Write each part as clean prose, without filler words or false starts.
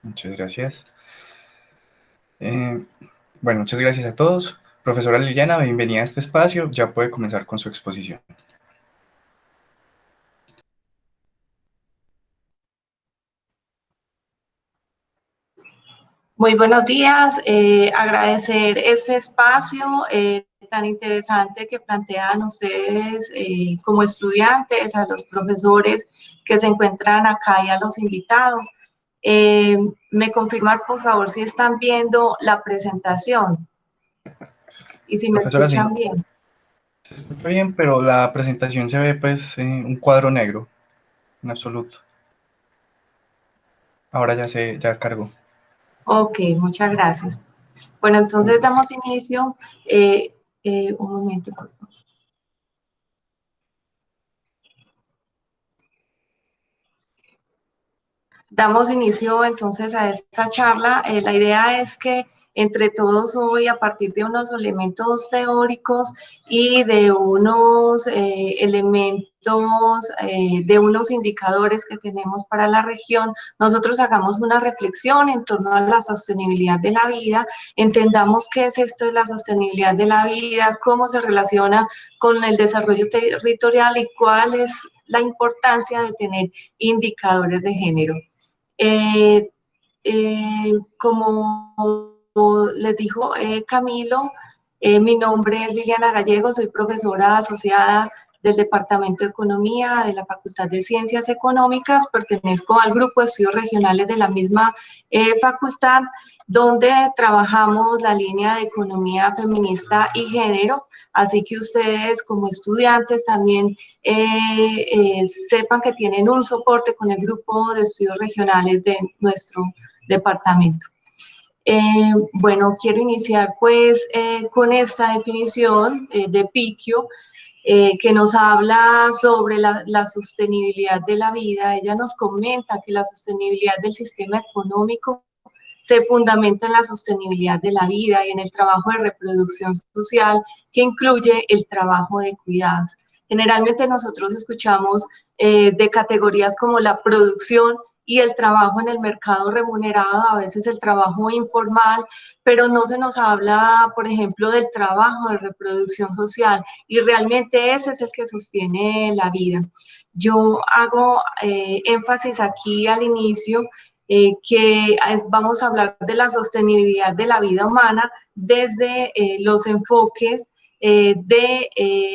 Muchas gracias. Eh, bueno, muchas gracias a todos. Profesora Liliana, bienvenida a este espacio. Ya puede comenzar con su exposición. Muy buenos días, agradecer este espacio tan interesante que plantean ustedes como estudiantes, a los profesores que se encuentran acá y a los invitados. Me confirman, por favor, si están viendo la presentación y si me Profesora, sí, escuchan bien. se escucha bien, pero la presentación se ve pues un cuadro negro, en absoluto. Ahora ya cargó. Ok, muchas gracias. Bueno, entonces damos inicio. Un momento, por favor. Damos inicio entonces a esta charla. La idea es que entre todos hoy, a partir de unos elementos teóricos y de unos de unos indicadores que tenemos para la región, nosotros hagamos una reflexión en torno a la sostenibilidad de la vida, entendamos qué es esto de la sostenibilidad de la vida, cómo se relaciona con el desarrollo territorial y cuál es la importancia de tener indicadores de género. Eh, como les dijo Camilo, mi nombre es Liliana Gallego, soy profesora asociada del Departamento de Economía de la Facultad de Ciencias Económicas, pertenezco al grupo de estudios regionales de la misma facultad, donde trabajamos la línea de economía feminista y género, así que ustedes como estudiantes también sepan que tienen un soporte con el grupo de estudios regionales de nuestro departamento. Bueno, quiero iniciar pues con esta definición de Picchio, que nos habla sobre la sostenibilidad de la vida. Ella nos comenta que la sostenibilidad del sistema económico se fundamenta en la sostenibilidad de la vida y en el trabajo de reproducción social que incluye el trabajo de cuidados. Generalmente nosotros escuchamos de categorías como la producción y el trabajo en el mercado remunerado, a veces el trabajo informal, pero no se nos habla, por ejemplo, del trabajo de reproducción social y realmente ese es el que sostiene la vida. Yo hago énfasis aquí al inicio que vamos a hablar de la sostenibilidad de la vida humana desde los enfoques de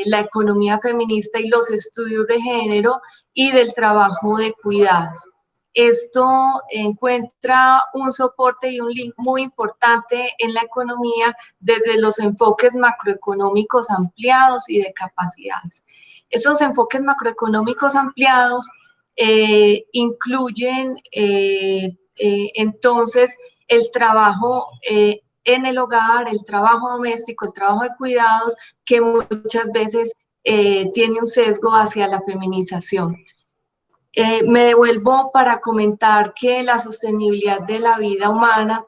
la economía feminista y los estudios de género y del trabajo de cuidados. Esto encuentra un soporte y un link muy importante en la economía desde los enfoques macroeconómicos ampliados y de capacidades. Esos enfoques macroeconómicos ampliados incluyen entonces el trabajo en el hogar, el trabajo doméstico, el trabajo de cuidados, que muchas veces tiene un sesgo hacia la feminización. Me devuelvo para comentar que la sostenibilidad de la vida humana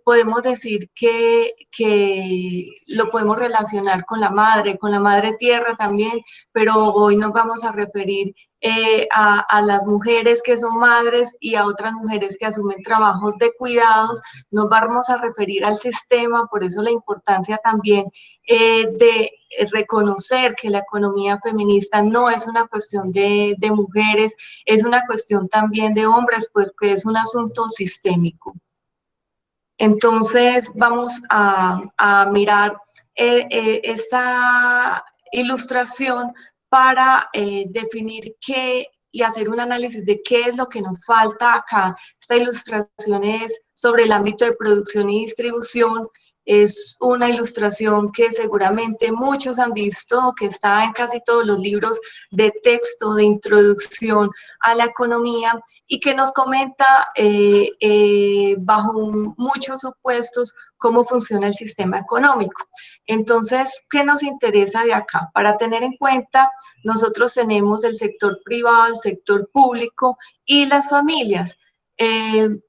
podemos decir que lo podemos relacionar con la madre tierra también, pero hoy nos vamos a referir a las mujeres que son madres y a otras mujeres que asumen trabajos de cuidados, nos vamos a referir al sistema, por eso la importancia también de reconocer que la economía feminista no es una cuestión de mujeres, es una cuestión también de hombres, pues que es un asunto sistémico. Entonces vamos a mirar esta ilustración para definir qué y hacer un análisis de qué es lo que nos falta acá. Esta ilustración es sobre el ámbito de producción y distribución. Es una ilustración que seguramente muchos han visto, que está en casi todos los libros de texto de introducción a la economía y que nos comenta bajo muchos supuestos cómo funciona el sistema económico. Entonces, ¿qué nos interesa de acá? Para tener en cuenta, nosotros tenemos el sector privado, el sector público y las familias.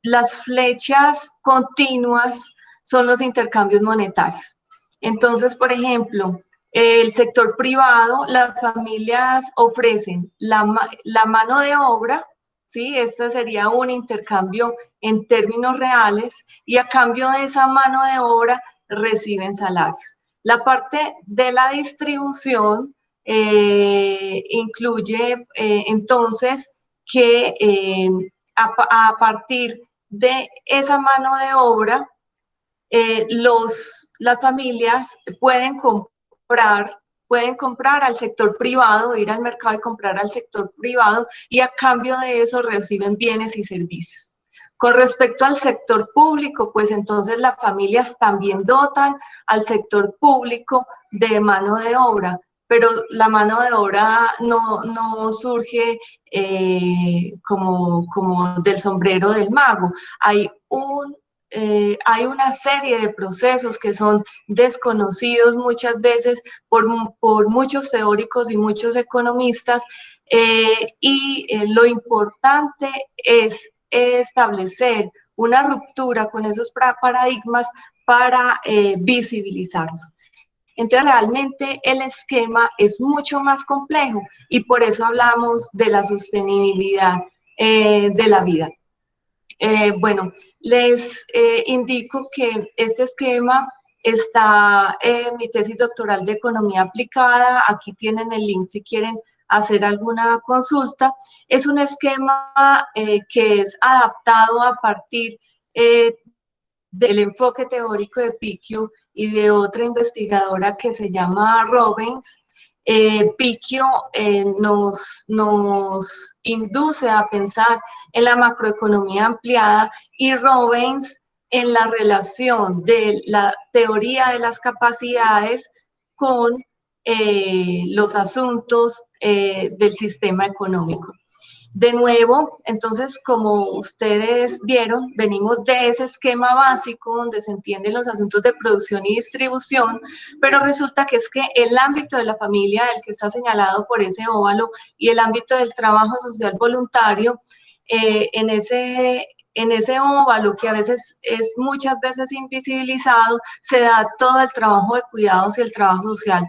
Las flechas continuas son los intercambios monetarios. Entonces, por ejemplo, el sector privado, las familias ofrecen la mano de obra, ¿sí? Este sería un intercambio en términos reales y a cambio de esa mano de obra reciben salarios. La parte de la distribución incluye entonces que a partir de esa mano de obra, las familias pueden comprar al sector privado, ir al mercado y comprar al sector privado y a cambio de eso reciben bienes y servicios. Con respecto al sector público, pues entonces las familias también dotan al sector público de mano de obra, pero la mano de obra no surge como del sombrero del mago. Hay una serie de procesos que son desconocidos muchas veces por muchos teóricos y muchos economistas, lo importante es establecer una ruptura con esos paradigmas para visibilizarlos. Entonces, realmente el esquema es mucho más complejo y por eso hablamos de la sostenibilidad de la vida. Bueno, les indico que este esquema está en mi tesis doctoral de economía aplicada. Aquí tienen el link si quieren hacer alguna consulta. Es un esquema que es adaptado a partir del enfoque teórico de Picchio y de otra investigadora que se llama Robbins. Picchio nos induce a pensar en la macroeconomía ampliada y Robbins en la relación de la teoría de las capacidades con los asuntos del sistema económico. De nuevo, entonces, como ustedes vieron, venimos de ese esquema básico donde se entienden los asuntos de producción y distribución, pero resulta que es que el ámbito de la familia, el que está señalado por ese óvalo, y el ámbito del trabajo social voluntario, en ese óvalo que a veces es muchas veces invisibilizado, se da todo el trabajo de cuidados y el trabajo social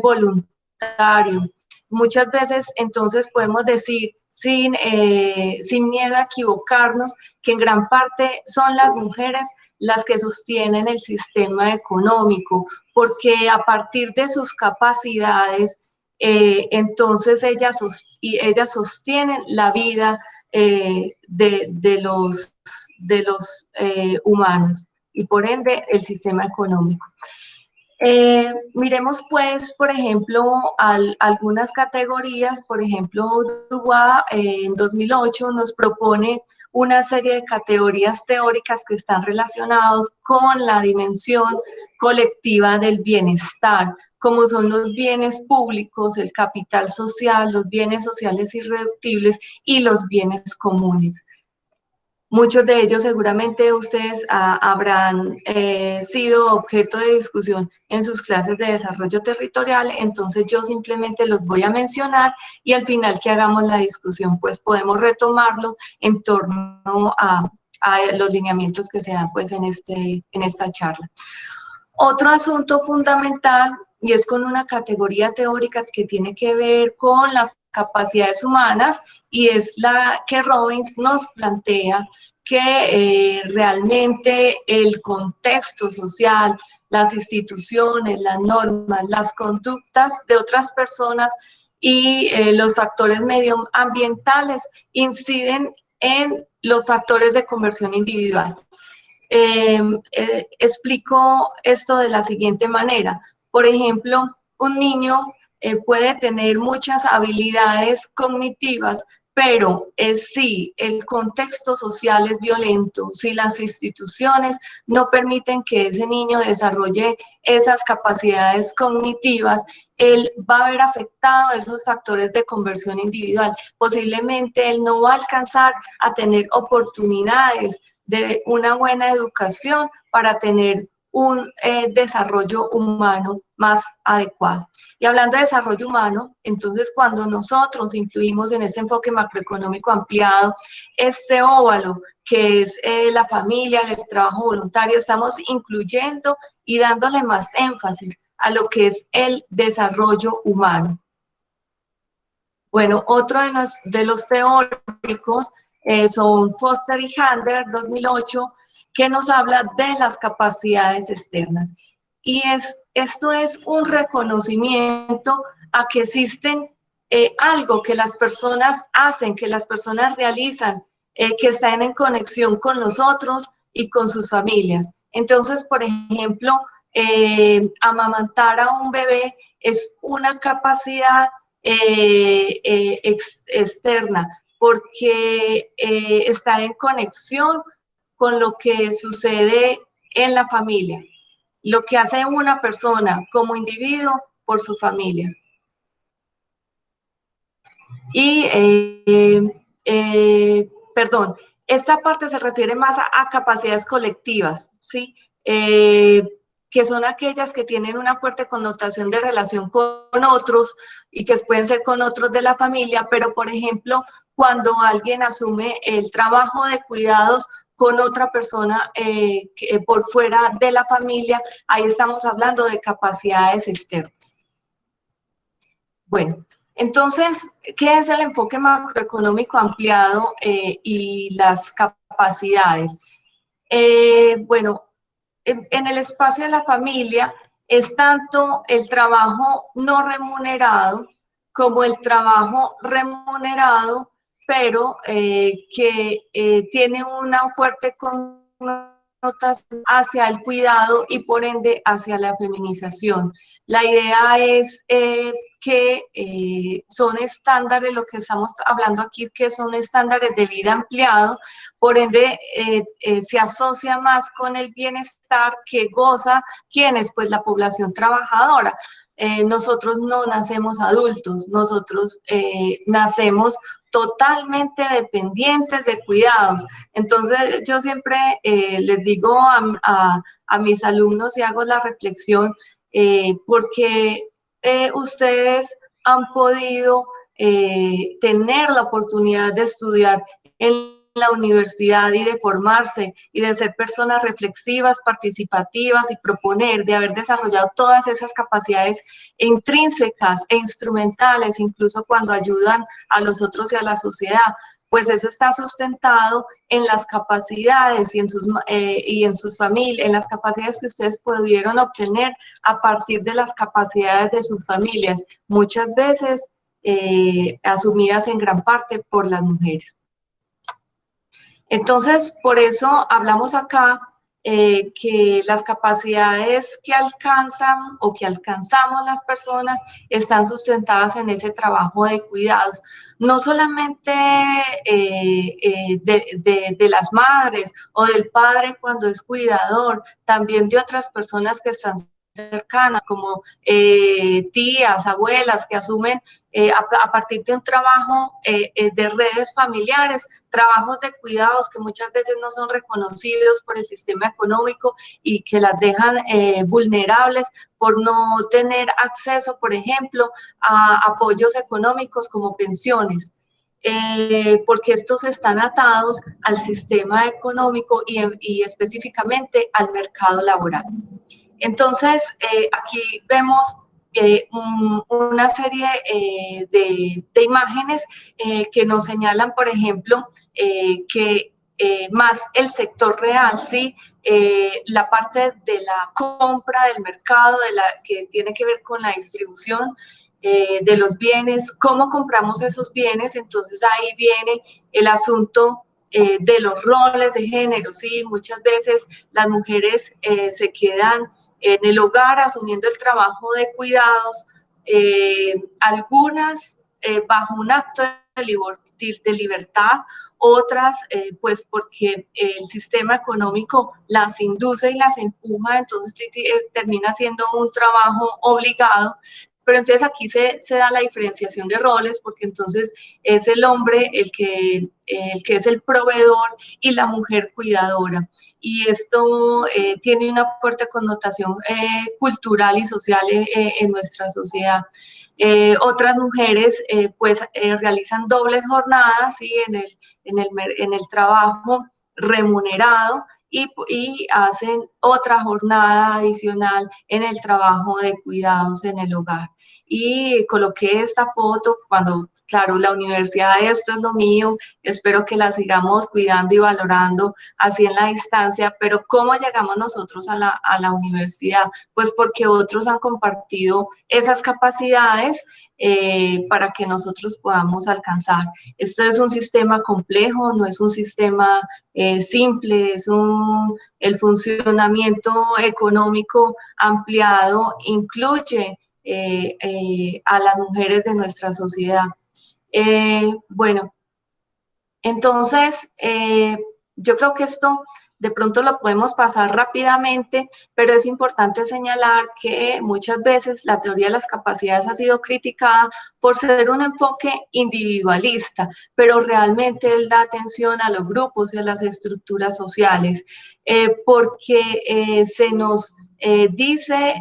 voluntario. Muchas veces entonces podemos decir sin miedo a equivocarnos que en gran parte son las mujeres las que sostienen el sistema económico, porque a partir de sus capacidades, entonces ellas sostienen la vida de los humanos y por ende el sistema económico. Miremos pues, por ejemplo, algunas categorías. Por ejemplo, Dubois en 2008 nos propone una serie de categorías teóricas que están relacionados con la dimensión colectiva del bienestar, como son los bienes públicos, el capital social, los bienes sociales irreductibles y los bienes comunes. Muchos de ellos seguramente ustedes habrán sido objeto de discusión en sus clases de desarrollo territorial, entonces yo simplemente los voy a mencionar y al final que hagamos la discusión pues podemos retomarlo en torno a los lineamientos que se dan pues en esta charla. Otro asunto fundamental, y es con una categoría teórica que tiene que ver con las capacidades humanas, y es la que Robbins nos plantea que realmente el contexto social, las instituciones, las normas, las conductas de otras personas y los factores medioambientales inciden en los factores de conversión individual. Explico esto de la siguiente manera. Por ejemplo, un niño puede tener muchas habilidades cognitivas, pero si el contexto social es violento, si las instituciones no permiten que ese niño desarrolle esas capacidades cognitivas, él va a ver afectado esos factores de conversión individual. Posiblemente él no va a alcanzar a tener oportunidades de una buena educación para tener un desarrollo humano más adecuado. Y hablando de desarrollo humano, entonces cuando nosotros incluimos en este enfoque macroeconómico ampliado este óvalo que es la familia, el trabajo voluntario, estamos incluyendo y dándole más énfasis a lo que es el desarrollo humano. Bueno, otro de los teóricos son Foster y Handler, 2008, que nos habla de las capacidades externas. Y esto es un reconocimiento a que existen algo que las personas hacen, que las personas realizan, que están en conexión con nosotros y con sus familias. Entonces, por ejemplo, amamantar a un bebé es una capacidad externa, porque está en conexión con lo que sucede en la familia, lo que hace una persona como individuo por su familia. Y, perdón, esta parte se refiere más a capacidades colectivas, ¿sí? Que son aquellas que tienen una fuerte connotación de relación con otros y que pueden ser con otros de la familia, pero por ejemplo, cuando alguien asume el trabajo de cuidados con otra persona por fuera de la familia, ahí estamos hablando de capacidades externas. Bueno, entonces, ¿qué es el enfoque macroeconómico ampliado y las capacidades? Bueno, en el espacio de la familia es tanto el trabajo no remunerado como el trabajo remunerado, pero que tiene una fuerte connotación hacia el cuidado y por ende hacia la feminización. La idea es que son estándares, lo que estamos hablando aquí es que son estándares de vida ampliado, por ende se asocia más con el bienestar que goza quienes, pues la población trabajadora. Nosotros no nacemos adultos, nosotros nacemos totalmente dependientes de cuidados. Entonces yo siempre les digo a mis alumnos y hago la reflexión, porque ustedes han podido tener la oportunidad de estudiar en la universidad y de formarse y de ser personas reflexivas, participativas y proponer, de haber desarrollado todas esas capacidades intrínsecas e instrumentales, incluso cuando ayudan a los otros y a la sociedad, pues eso está sustentado en las capacidades y en sus familias, en las capacidades que ustedes pudieron obtener a partir de las capacidades de sus familias, muchas veces asumidas en gran parte por las mujeres. Entonces, por eso hablamos acá que las capacidades que alcanzan o que alcanzamos las personas están sustentadas en ese trabajo de cuidados, no solamente de las madres o del padre cuando es cuidador, también de otras personas que están cercanas, como tías, abuelas, que asumen a partir de un trabajo de redes familiares, trabajos de cuidados que muchas veces no son reconocidos por el sistema económico y que las dejan vulnerables por no tener acceso, por ejemplo, a apoyos económicos como pensiones. Porque estos están atados al sistema económico y específicamente al mercado laboral. Entonces, aquí vemos una serie de imágenes que nos señalan, por ejemplo, que más el sector real, ¿sí? La parte de la compra del mercado, que tiene que ver con la distribución de los bienes, cómo compramos esos bienes, entonces ahí viene el asunto de los roles de género, ¿sí? Muchas veces las mujeres se quedan en el hogar asumiendo el trabajo de cuidados, algunas bajo un acto de libertad, otras pues porque el sistema económico las induce y las empuja, entonces termina siendo un trabajo obligado. Pero entonces aquí se da la diferenciación de roles, porque entonces es el hombre el que es el proveedor y la mujer cuidadora. Y esto tiene una fuerte connotación cultural y social en nuestra sociedad. Otras mujeres pues realizan dobles jornadas, ¿sí? en el trabajo remunerado y hacen otra jornada adicional en el trabajo de cuidados en el hogar. y coloqué esta foto cuando, claro, la universidad, esto es lo mío, espero que la sigamos cuidando y valorando así en la distancia, pero ¿cómo llegamos nosotros a la universidad? Pues porque otros han compartido esas capacidades para que nosotros podamos alcanzar. Esto es un sistema complejo, no es un sistema simple, el funcionamiento económico ampliado incluye a las mujeres de nuestra sociedad. Bueno, entonces, yo creo que esto de pronto lo podemos pasar rápidamente, pero es importante señalar que muchas veces la teoría de las capacidades ha sido criticada por ser un enfoque individualista, pero realmente él da atención a los grupos y a las estructuras sociales, porque se nos dice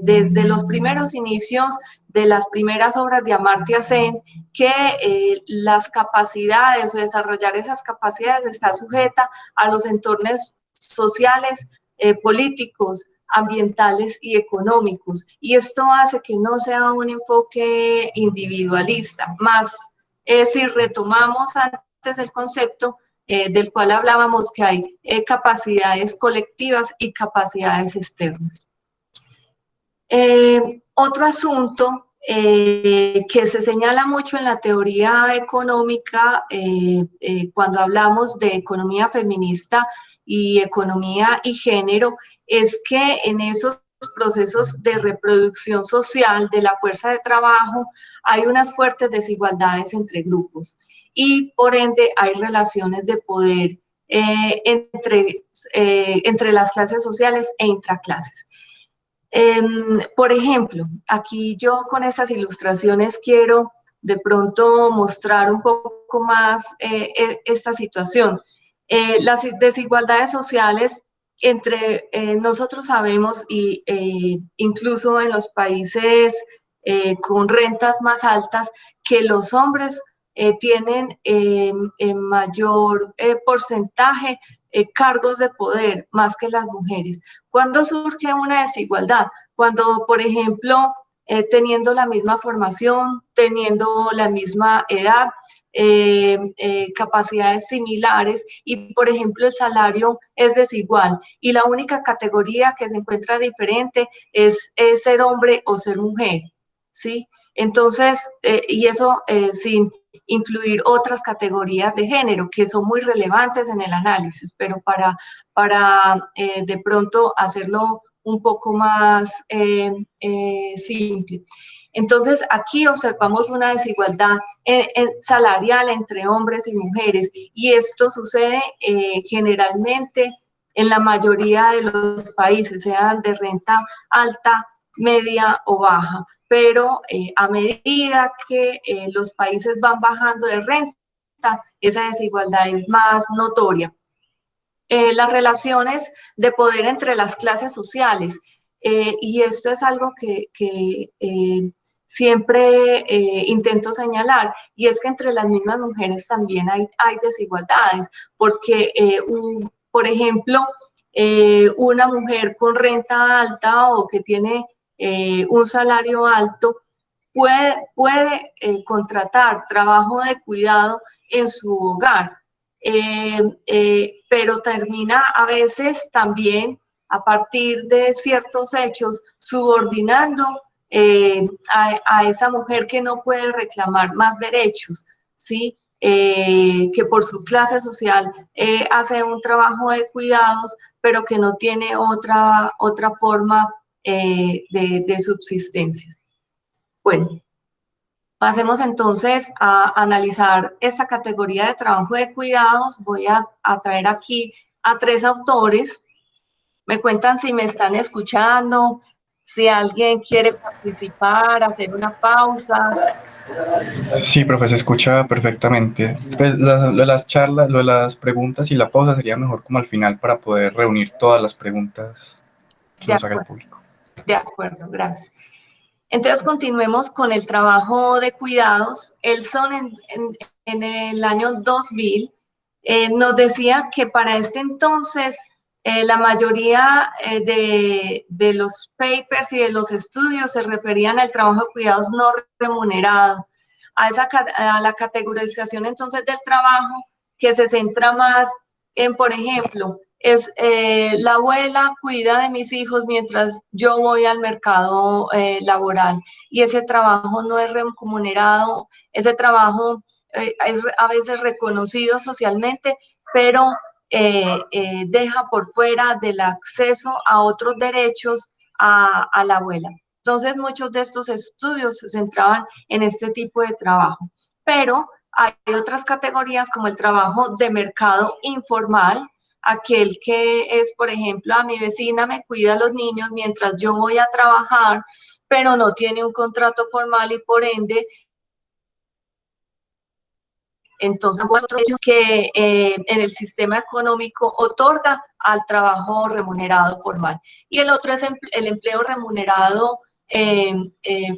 desde los primeros inicios de las primeras obras de Amartya Sen que las capacidades o desarrollar esas capacidades está sujeta a los entornos sociales, políticos, ambientales y económicos. Y esto hace que no sea un enfoque individualista, más si retomamos antes el concepto del cual hablábamos que hay capacidades colectivas y capacidades externas. Otro asunto que se señala mucho en la teoría económica cuando hablamos de economía feminista y economía y género es que en esos procesos de reproducción social de la fuerza de trabajo hay unas fuertes desigualdades entre grupos y por ende hay relaciones de poder entre las clases sociales e intraclases. Por ejemplo, aquí yo con estas ilustraciones quiero de pronto mostrar un poco más esta situación. Las desigualdades sociales entre nosotros sabemos y incluso en los países con rentas más altas que los hombres tienen en mayor porcentaje cargos de poder más que las mujeres. ¿Cuándo surge una desigualdad? Cuando, por ejemplo, teniendo la misma formación, teniendo la misma edad, capacidades similares y, por ejemplo, el salario es desigual y la única categoría que se encuentra diferente es ser hombre o ser mujer, ¿sí? Entonces, y eso sin incluir otras categorías de género que son muy relevantes en el análisis, pero para de pronto hacerlo un poco más simple. Entonces, aquí observamos una desigualdad salarial entre hombres y mujeres y esto sucede generalmente en la mayoría de los países, sean de renta alta, media o baja, pero a medida que los países van bajando de renta, esa desigualdad es más notoria. Las relaciones de poder entre las clases sociales, y esto es algo que siempre intento señalar, y es que entre las mismas mujeres también hay desigualdades, porque, por ejemplo, una mujer con renta alta o que tiene un salario alto puede contratar trabajo de cuidado en su hogar, pero termina a veces también a partir de ciertos hechos subordinando a esa mujer que no puede reclamar más derechos, ¿sí? Que por su clase social hace un trabajo de cuidados, pero que no tiene otra forma de subsistencia. Bueno, pasemos entonces a analizar esta categoría de trabajo de cuidados. Voy a traer aquí a tres autores. Me cuentan si me están escuchando, si alguien quiere participar, hacer una pausa. Sí, profe, se escucha perfectamente. Pues lo de las charlas, lo de las preguntas y la pausa sería mejor como al final para poder reunir todas las preguntas que De nos haga el acuerdo, público. de acuerdo, gracias. Entonces continuemos con el trabajo de cuidados. Elson en el año 2000 nos decía que para este entonces La mayoría de los papers y de los estudios se referían al trabajo de cuidados no remunerado, a la categorización entonces del trabajo que se centra más en, por ejemplo, la abuela cuida de mis hijos mientras yo voy al mercado laboral y ese trabajo no es remunerado, ese trabajo es a veces reconocido socialmente, pero deja por fuera del acceso a otros derechos a la abuela. Entonces, muchos de estos estudios se centraban en este tipo de trabajo, pero hay otras categorías como el trabajo de mercado informal, aquel que es, por ejemplo, a mi vecina me cuida a los niños mientras yo voy a trabajar, pero no tiene un contrato formal y por ende entonces, que en el sistema económico otorga al trabajo remunerado formal. Y el otro es el empleo remunerado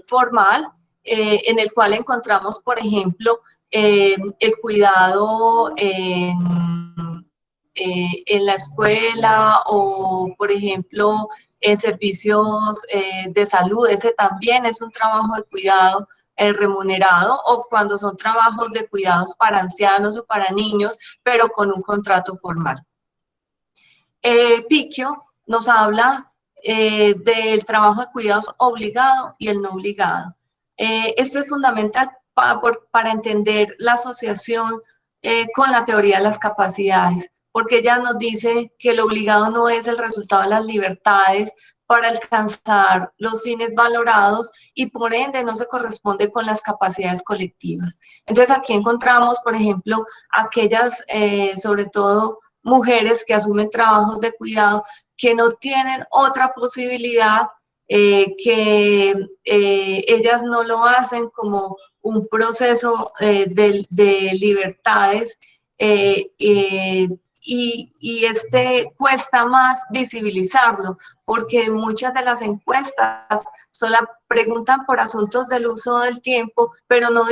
formal, en el cual encontramos, por ejemplo, el cuidado en la escuela o, por ejemplo, en servicios de salud. Ese también es un trabajo de cuidado remunerado, o cuando son trabajos de cuidados para ancianos o para niños, pero con un contrato formal. Picchio nos habla del trabajo de cuidados obligado y el no obligado. Esto es fundamental para entender la asociación con la teoría de las capacidades, porque ella nos dice que el obligado no es el resultado de las libertades para alcanzar los fines valorados y por ende no se corresponde con las capacidades colectivas. Entonces aquí encontramos, por ejemplo, aquellas, sobre todo, mujeres que asumen trabajos de cuidado que no tienen otra posibilidad, que ellas no lo hacen como un proceso de libertades, y cuesta más visibilizarlo, porque muchas de las encuestas solo preguntan por asuntos del uso del tiempo, pero no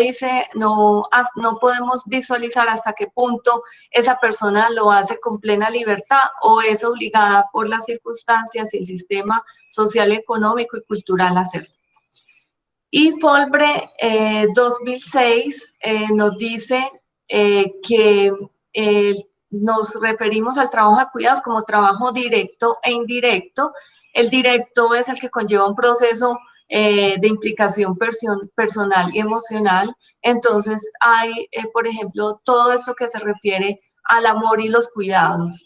podemos visualizar hasta qué punto esa persona lo hace con plena libertad o es obligada por las circunstancias y el sistema social, económico y cultural a hacerlo. Y Folbre 2006 nos dice que nos referimos al trabajo de cuidados como trabajo directo e indirecto. El directo es el que conlleva un proceso de implicación personal y emocional. Entonces hay, por ejemplo, todo esto que se refiere al amor y los cuidados.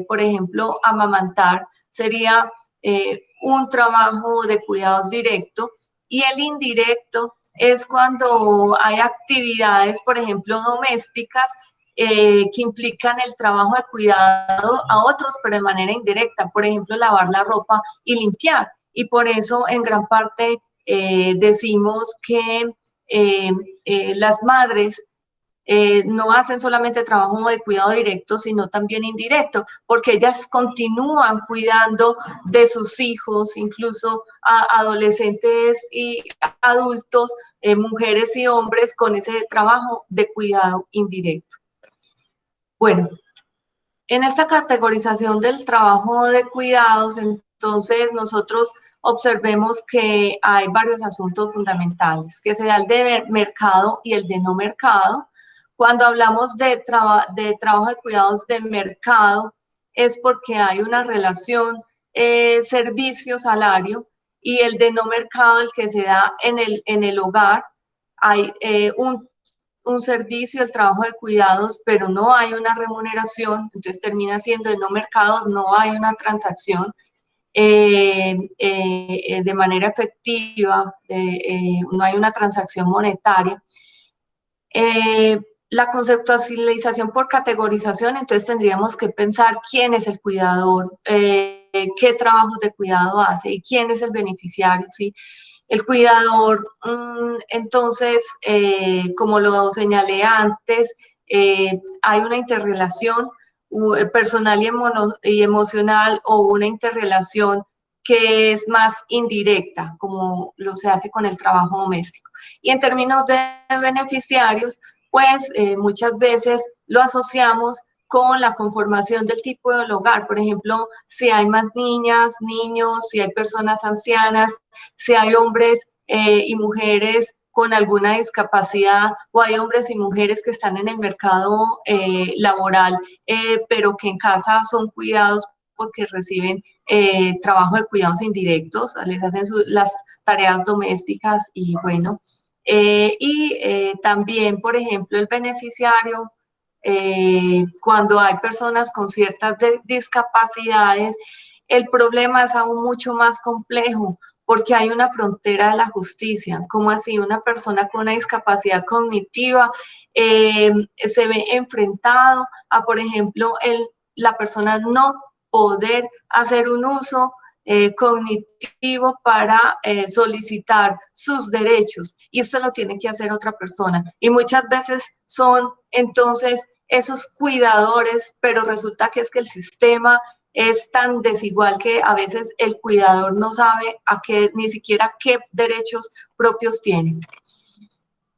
Por ejemplo, amamantar sería un trabajo de cuidados directo, y el indirecto es cuando hay actividades, por ejemplo, domésticas, que implican el trabajo de cuidado a otros, pero de manera indirecta, por ejemplo, lavar la ropa y limpiar. Y por eso en gran parte decimos que las madres no hacen solamente trabajo de cuidado directo, sino también indirecto, porque ellas continúan cuidando de sus hijos, incluso a adolescentes y adultos, mujeres y hombres, con ese trabajo de cuidado indirecto. Bueno, en esta categorización del trabajo de cuidados, entonces nosotros observemos que hay varios asuntos fundamentales, que sea el de mercado y el de no mercado. Cuando hablamos de trabajo de cuidados de mercado, es porque hay una relación servicio-salario, y el de no mercado, el que se da en el hogar, hay un servicio, el trabajo de cuidados, pero no hay una remuneración, entonces termina siendo de no mercados, no hay una transacción de manera efectiva, no hay una transacción monetaria. La conceptualización por categorización, entonces tendríamos que pensar quién es el cuidador, qué trabajos de cuidado hace y quién es el beneficiario, ¿sí? El cuidador, entonces, como lo señalé antes, hay una interrelación personal y emocional, o una interrelación que es más indirecta, como lo se hace con el trabajo doméstico. Y en términos de beneficiarios, pues muchas veces lo asociamos con la conformación del tipo del hogar. Por ejemplo, si hay más niñas, niños, si hay personas ancianas, si hay hombres y mujeres con alguna discapacidad, o hay hombres y mujeres que están en el mercado laboral, pero que en casa son cuidados porque reciben trabajo de cuidados indirectos, les hacen las tareas domésticas y bueno. También, por ejemplo, el beneficiario, cuando hay personas con ciertas discapacidades, el problema es aún mucho más complejo porque hay una frontera de la justicia. Como así una persona con una discapacidad cognitiva se ve enfrentado a, por ejemplo, la persona no poder hacer un uso cognitivo para solicitar sus derechos, y esto lo tiene que hacer otra persona, y muchas veces son entonces esos cuidadores, pero resulta que es que el sistema es tan desigual que a veces el cuidador no sabe ni siquiera qué derechos propios tiene.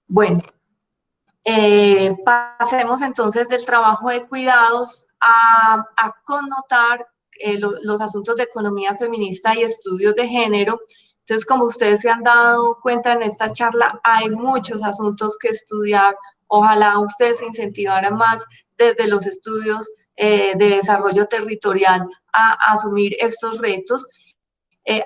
Bueno, pasemos entonces del trabajo de cuidados a connotar los asuntos de economía feminista y estudios de género. Entonces, como ustedes se han dado cuenta en esta charla, hay muchos asuntos que estudiar. Ojalá ustedes se incentivaran más desde los estudios de desarrollo territorial a asumir estos retos.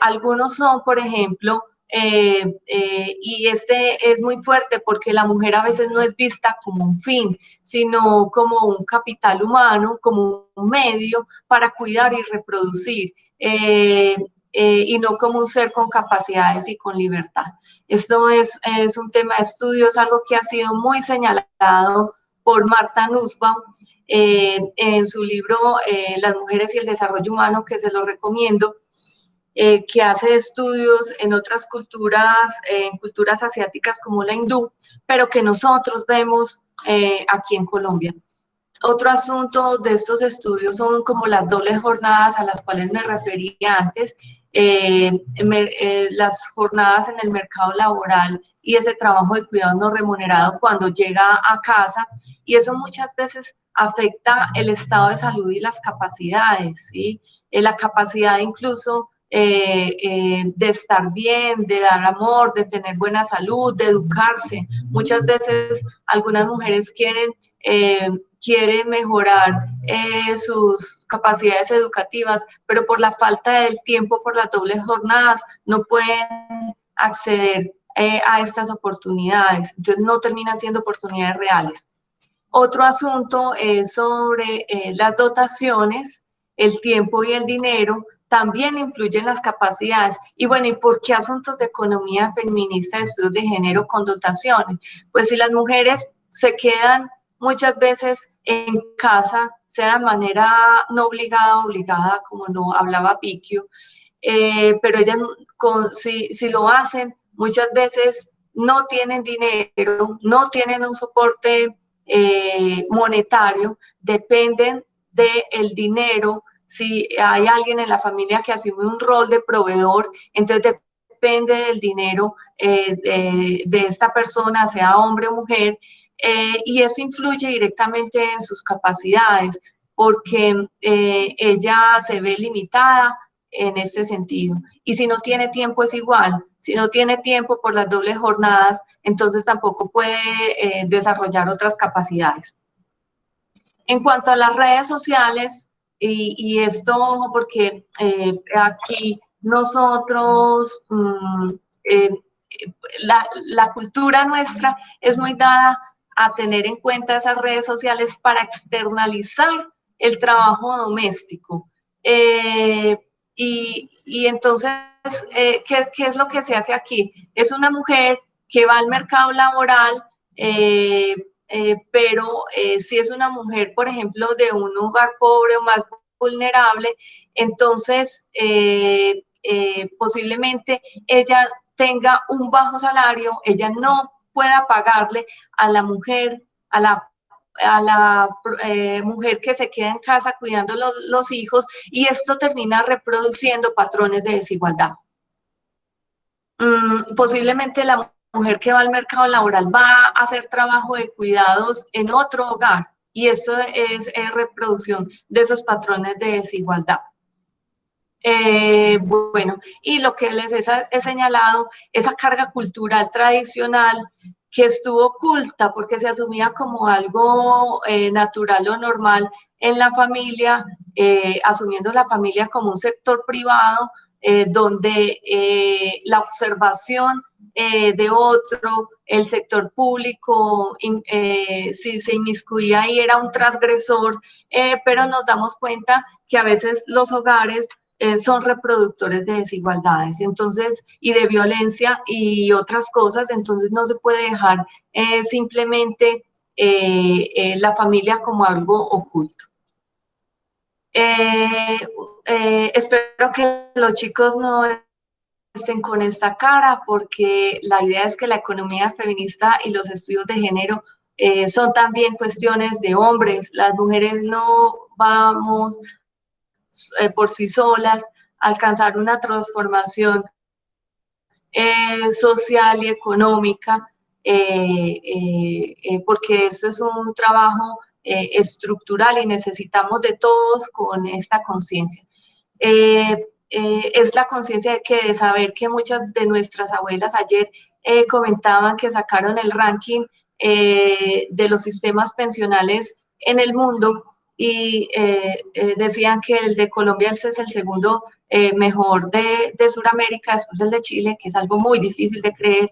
Algunos son, por ejemplo, y este es muy fuerte porque la mujer a veces no es vista como un fin, sino como un capital humano, como un medio para cuidar y reproducir, y no como un ser con capacidades y con libertad. Esto es un tema de estudio, es algo que ha sido muy señalado por Marta Nussbaum en su libro Las mujeres y el desarrollo humano, que se lo recomiendo. Que hace estudios en otras culturas, en culturas asiáticas como la hindú, pero que nosotros vemos aquí en Colombia. Otro asunto de estos estudios son como las dobles jornadas a las cuales me refería antes, las jornadas en el mercado laboral y ese trabajo de cuidado no remunerado cuando llega a casa, y eso muchas veces afecta el estado de salud y las capacidades, ¿sí? La capacidad incluso de estar bien, de dar amor, de tener buena salud, de educarse. Muchas veces algunas mujeres quieren mejorar sus capacidades educativas, pero por la falta del tiempo, por las dobles jornadas, no pueden acceder a estas oportunidades. Entonces no terminan siendo oportunidades reales. Otro asunto es sobre las dotaciones, el tiempo y el dinero también influyen las capacidades. Y bueno, ¿y por qué asuntos de economía feminista, de estudios de género con dotaciones? Pues si las mujeres se quedan muchas veces en casa, sea de manera no obligada, como no hablaba Piquio, pero ellas si lo hacen, muchas veces no tienen dinero, no tienen un soporte monetario, dependen del dinero. Si hay alguien en la familia que asume un rol de proveedor, entonces depende del dinero de esta persona, sea hombre o mujer, y eso influye directamente en sus capacidades, porque ella se ve limitada en ese sentido. Y si no tiene tiempo es igual, si no tiene tiempo por las dobles jornadas, entonces tampoco puede desarrollar otras capacidades. En cuanto a las redes sociales, y esto porque aquí nosotros, la cultura nuestra es muy dada a tener en cuenta esas redes sociales para externalizar el trabajo doméstico. Y entonces, ¿qué es lo que se hace aquí? Es una mujer que va al mercado laboral, pero si es una mujer, por ejemplo, de un hogar pobre o más vulnerable, entonces posiblemente ella tenga un bajo salario, ella no pueda pagarle a la mujer, a la mujer que se queda en casa cuidando los hijos, y esto termina reproduciendo patrones de desigualdad. Posiblemente la mujer que va al mercado laboral va a hacer trabajo de cuidados en otro hogar y eso es reproducción de esos patrones de desigualdad. Bueno, y lo que les he señalado, esa carga cultural tradicional que estuvo oculta porque se asumía como algo natural o normal en la familia, asumiendo la familia como un sector privado, donde la observación de otro, el sector público, si se inmiscuía ahí era un transgresor, pero nos damos cuenta que a veces los hogares son reproductores de desigualdades, entonces, y de violencia y otras cosas, entonces no se puede dejar simplemente la familia como algo oculto. Espero que los chicos no estén con esta cara, porque la idea es que la economía feminista y los estudios de género son también cuestiones de hombres. Las mujeres no vamos por sí solas a alcanzar una transformación social y económica, porque esto es un trabajo estructural y necesitamos de todos con esta conciencia. Es la conciencia de saber que muchas de nuestras abuelas ayer comentaban que sacaron el ranking de los sistemas pensionales en el mundo y decían que el de Colombia es el segundo mejor de Sudamérica, después el de Chile, que es algo muy difícil de creer,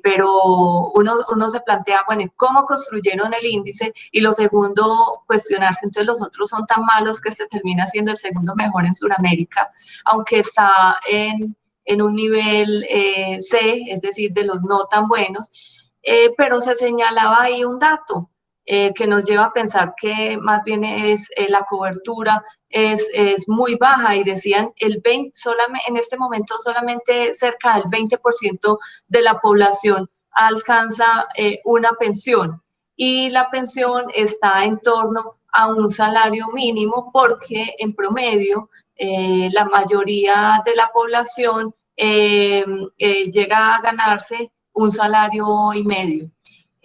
pero uno se plantea, bueno, ¿cómo construyeron el índice? Y lo segundo, cuestionarse, entonces los otros son tan malos que se termina siendo el segundo mejor en Sudamérica, aunque está en un nivel C, es decir, de los no tan buenos, pero se señalaba ahí un dato, que nos lleva a pensar que más bien es la cobertura es muy baja, y decían en este momento solamente cerca del 20% de la población alcanza una pensión, y la pensión está en torno a un salario mínimo, porque en promedio la mayoría de la población llega a ganarse un salario y medio.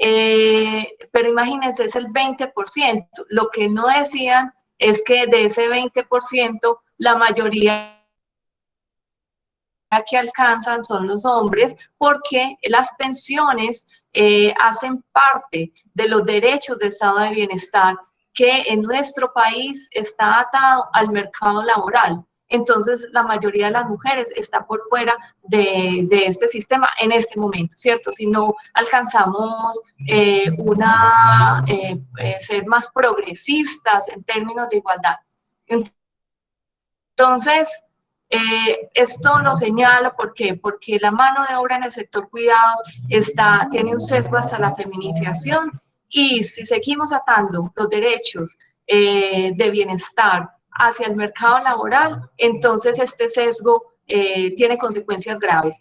Pero imagínense, es el 20%. Lo que no decían es que de ese 20%, la mayoría que alcanzan son los hombres, porque las pensiones hacen parte de los derechos de estado de bienestar que en nuestro país está atado al mercado laboral. Entonces, la mayoría de las mujeres está por fuera de este sistema en este momento, ¿cierto? Si no alcanzamos ser más progresistas en términos de igualdad. Entonces, esto lo señalo porque la mano de obra en el sector cuidados tiene un sesgo hasta la feminización, y si seguimos atando los derechos de bienestar hacia el mercado laboral, entonces este sesgo tiene consecuencias graves.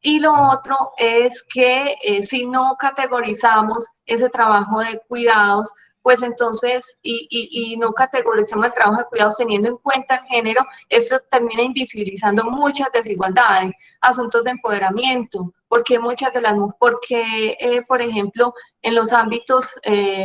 Y lo otro es que si no categorizamos ese trabajo de cuidados, pues entonces, y no categorizamos el trabajo de cuidados teniendo en cuenta el género, eso termina invisibilizando muchas desigualdades, asuntos de empoderamiento, porque por ejemplo, en los ámbitos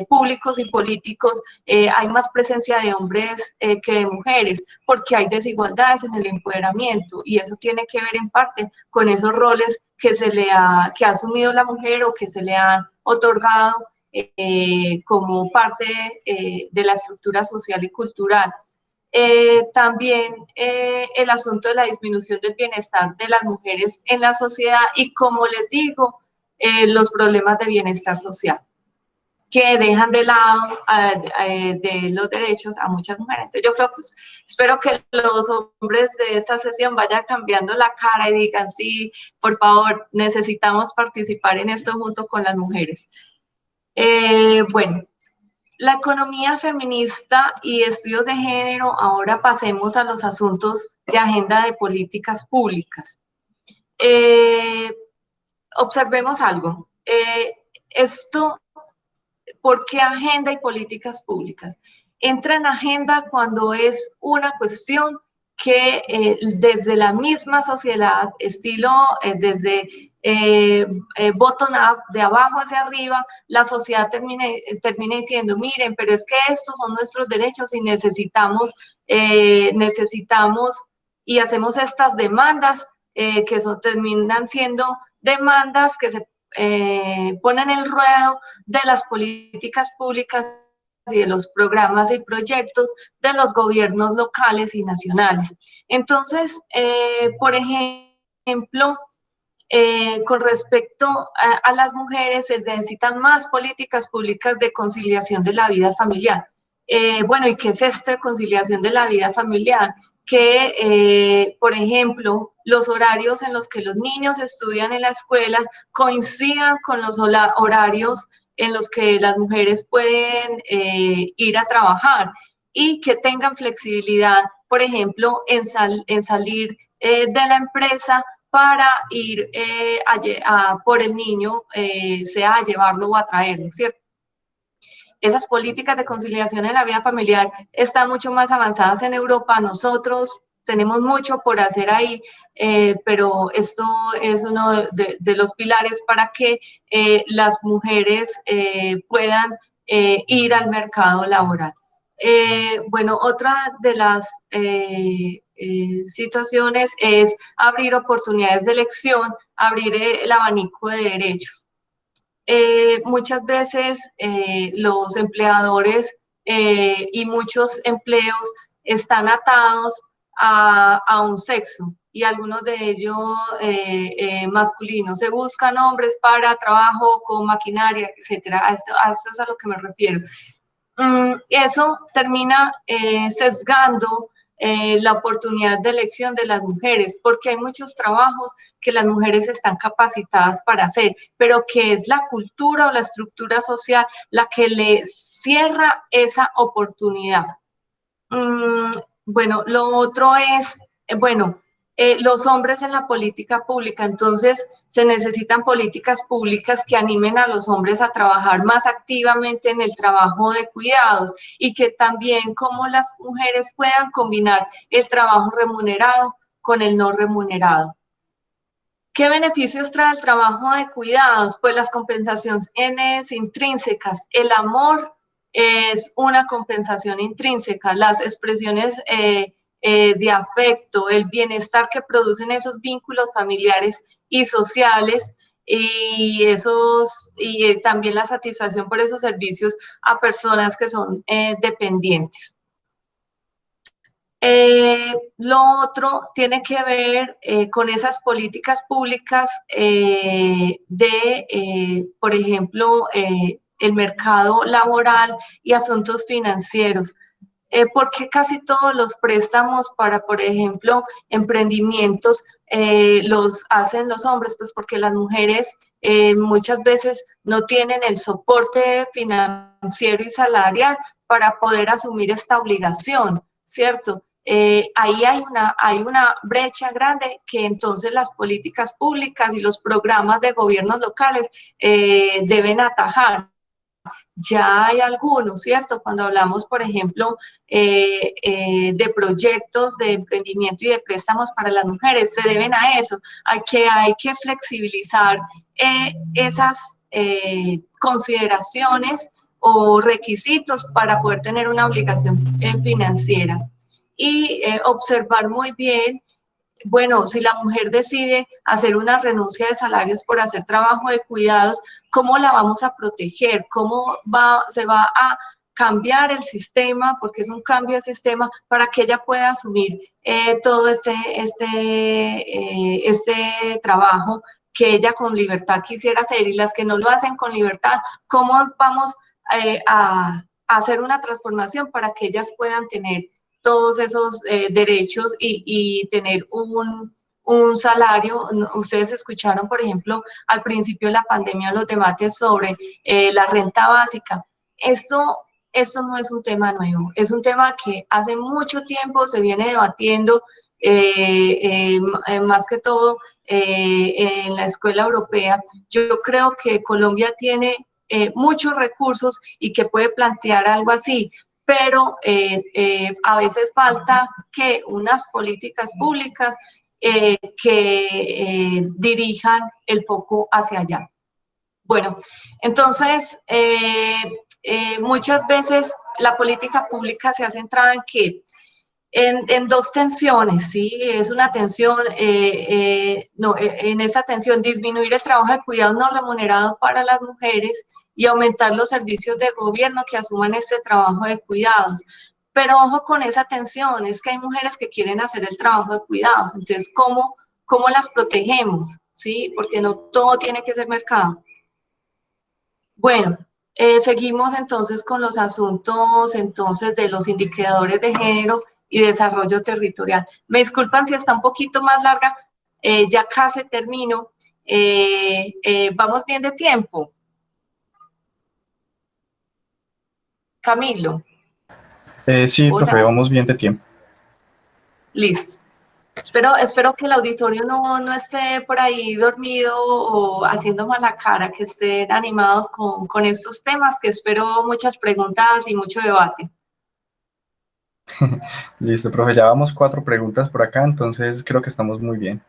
públicos y políticos hay más presencia de hombres que de mujeres, porque hay desigualdades en el empoderamiento, y eso tiene que ver en parte con esos roles que ha asumido la mujer o que se le han otorgado como parte de la estructura social y cultural. También el asunto de la disminución del bienestar de las mujeres en la sociedad, y, como les digo, los problemas de bienestar social, que dejan de lado de los derechos a muchas mujeres. Entonces yo creo que espero que los hombres de esta sesión vayan cambiando la cara y digan, sí, por favor, necesitamos participar en esto junto con las mujeres. Bueno, la economía feminista y estudios de género. Ahora pasemos a los asuntos de agenda de políticas públicas. Observemos algo. ¿Por qué agenda y políticas públicas? Entra en agenda cuando es una cuestión que desde la misma sociedad, desde bottom up, de abajo hacia arriba, la sociedad termine diciendo, miren, pero es que estos son nuestros derechos y necesitamos y hacemos estas demandas que terminan siendo demandas que se ponen en el ruedo de las políticas públicas y de los programas y proyectos de los gobiernos locales y nacionales. Entonces, por ejemplo, con respecto a las mujeres, se necesitan más políticas públicas de conciliación de la vida familiar. Bueno, ¿y qué es esto de conciliación de la vida familiar? Que, por ejemplo, los horarios en los que los niños estudian en las escuelas coincidan con los horarios en los que las mujeres pueden ir a trabajar y que tengan flexibilidad, por ejemplo, en salir de la empresa para ir por el niño, sea a llevarlo o a traerlo, ¿cierto? Esas políticas de conciliación en la vida familiar están mucho más avanzadas en Europa. Nosotros tenemos mucho por hacer ahí, pero esto es uno de los pilares para que las mujeres puedan ir al mercado laboral. Bueno, otra de las situaciones es abrir oportunidades de elección, abrir el abanico de derechos. Muchas veces los empleadores y muchos empleos están atados a un sexo y algunos de ellos masculinos. Se buscan hombres para trabajo con maquinaria, etcétera. A esto es a lo que me refiero. Eso termina sesgando la oportunidad de elección de las mujeres, porque hay muchos trabajos que las mujeres están capacitadas para hacer, pero que es la cultura o la estructura social la que le cierra esa oportunidad. Bueno, lo otro es, bueno, los hombres en la política pública. Entonces, se necesitan políticas públicas que animen a los hombres a trabajar más activamente en el trabajo de cuidados y que también como las mujeres puedan combinar el trabajo remunerado con el no remunerado. ¿Qué beneficios trae el trabajo de cuidados? Pues las compensaciones intrínsecas. El amor es una compensación intrínseca. Las expresiones de afecto, el bienestar que producen esos vínculos familiares y sociales y también la satisfacción por esos servicios a personas que son dependientes. Lo otro tiene que ver con esas políticas públicas por ejemplo, el mercado laboral y asuntos financieros. Porque casi todos los préstamos para, por ejemplo, emprendimientos los hacen los hombres? Pues porque las mujeres muchas veces no tienen el soporte financiero y salarial para poder asumir esta obligación, ¿cierto? Ahí hay una brecha grande que entonces las políticas públicas y los programas de gobiernos locales deben atajar. Ya hay algunos, ¿cierto? Cuando hablamos, por ejemplo, de proyectos de emprendimiento y de préstamos para las mujeres, se deben a eso, hay que flexibilizar esas consideraciones o requisitos para poder tener una obligación financiera y observar muy bien. Bueno, si la mujer decide hacer una renuncia de salarios por hacer trabajo de cuidados, ¿cómo la vamos a proteger? ¿Cómo se va a cambiar el sistema? Porque es un cambio de sistema para que ella pueda asumir todo este trabajo que ella con libertad quisiera hacer, y las que no lo hacen con libertad, ¿cómo vamos a hacer una transformación para que ellas puedan tener todos esos derechos y tener un salario? Ustedes escucharon, por ejemplo, al principio de la pandemia los debates sobre la renta básica. Esto no es un tema nuevo, es un tema que hace mucho tiempo se viene debatiendo, más que todo en la escuela europea. Yo creo que Colombia tiene muchos recursos y que puede plantear algo así, pero a veces falta que unas políticas públicas que dirijan el foco hacia allá. Bueno, entonces, muchas veces la política pública se ha centrado en que en dos tensiones, ¿sí? Es una tensión, en esa tensión disminuir el trabajo de cuidado no remunerado para las mujeres y aumentar los servicios de gobierno que asuman este trabajo de cuidados. Pero ojo con esa tensión, es que hay mujeres que quieren hacer el trabajo de cuidados, entonces, ¿cómo las protegemos? ¿Sí? Porque no todo tiene que ser mercado. Bueno, seguimos entonces con los asuntos entonces de los indicadores de género y desarrollo territorial. Me disculpan si está un poquito más larga, ya casi termino. ¿Vamos bien de tiempo? Camilo. Sí, profe, Hola. vamos bien de tiempo. Listo. Espero que el auditorio no esté por ahí dormido o haciendo mala cara, que estén animados con estos temas, que espero muchas preguntas y mucho debate. Listo, profe, ya vamos 4 preguntas por acá, entonces creo que estamos muy bien.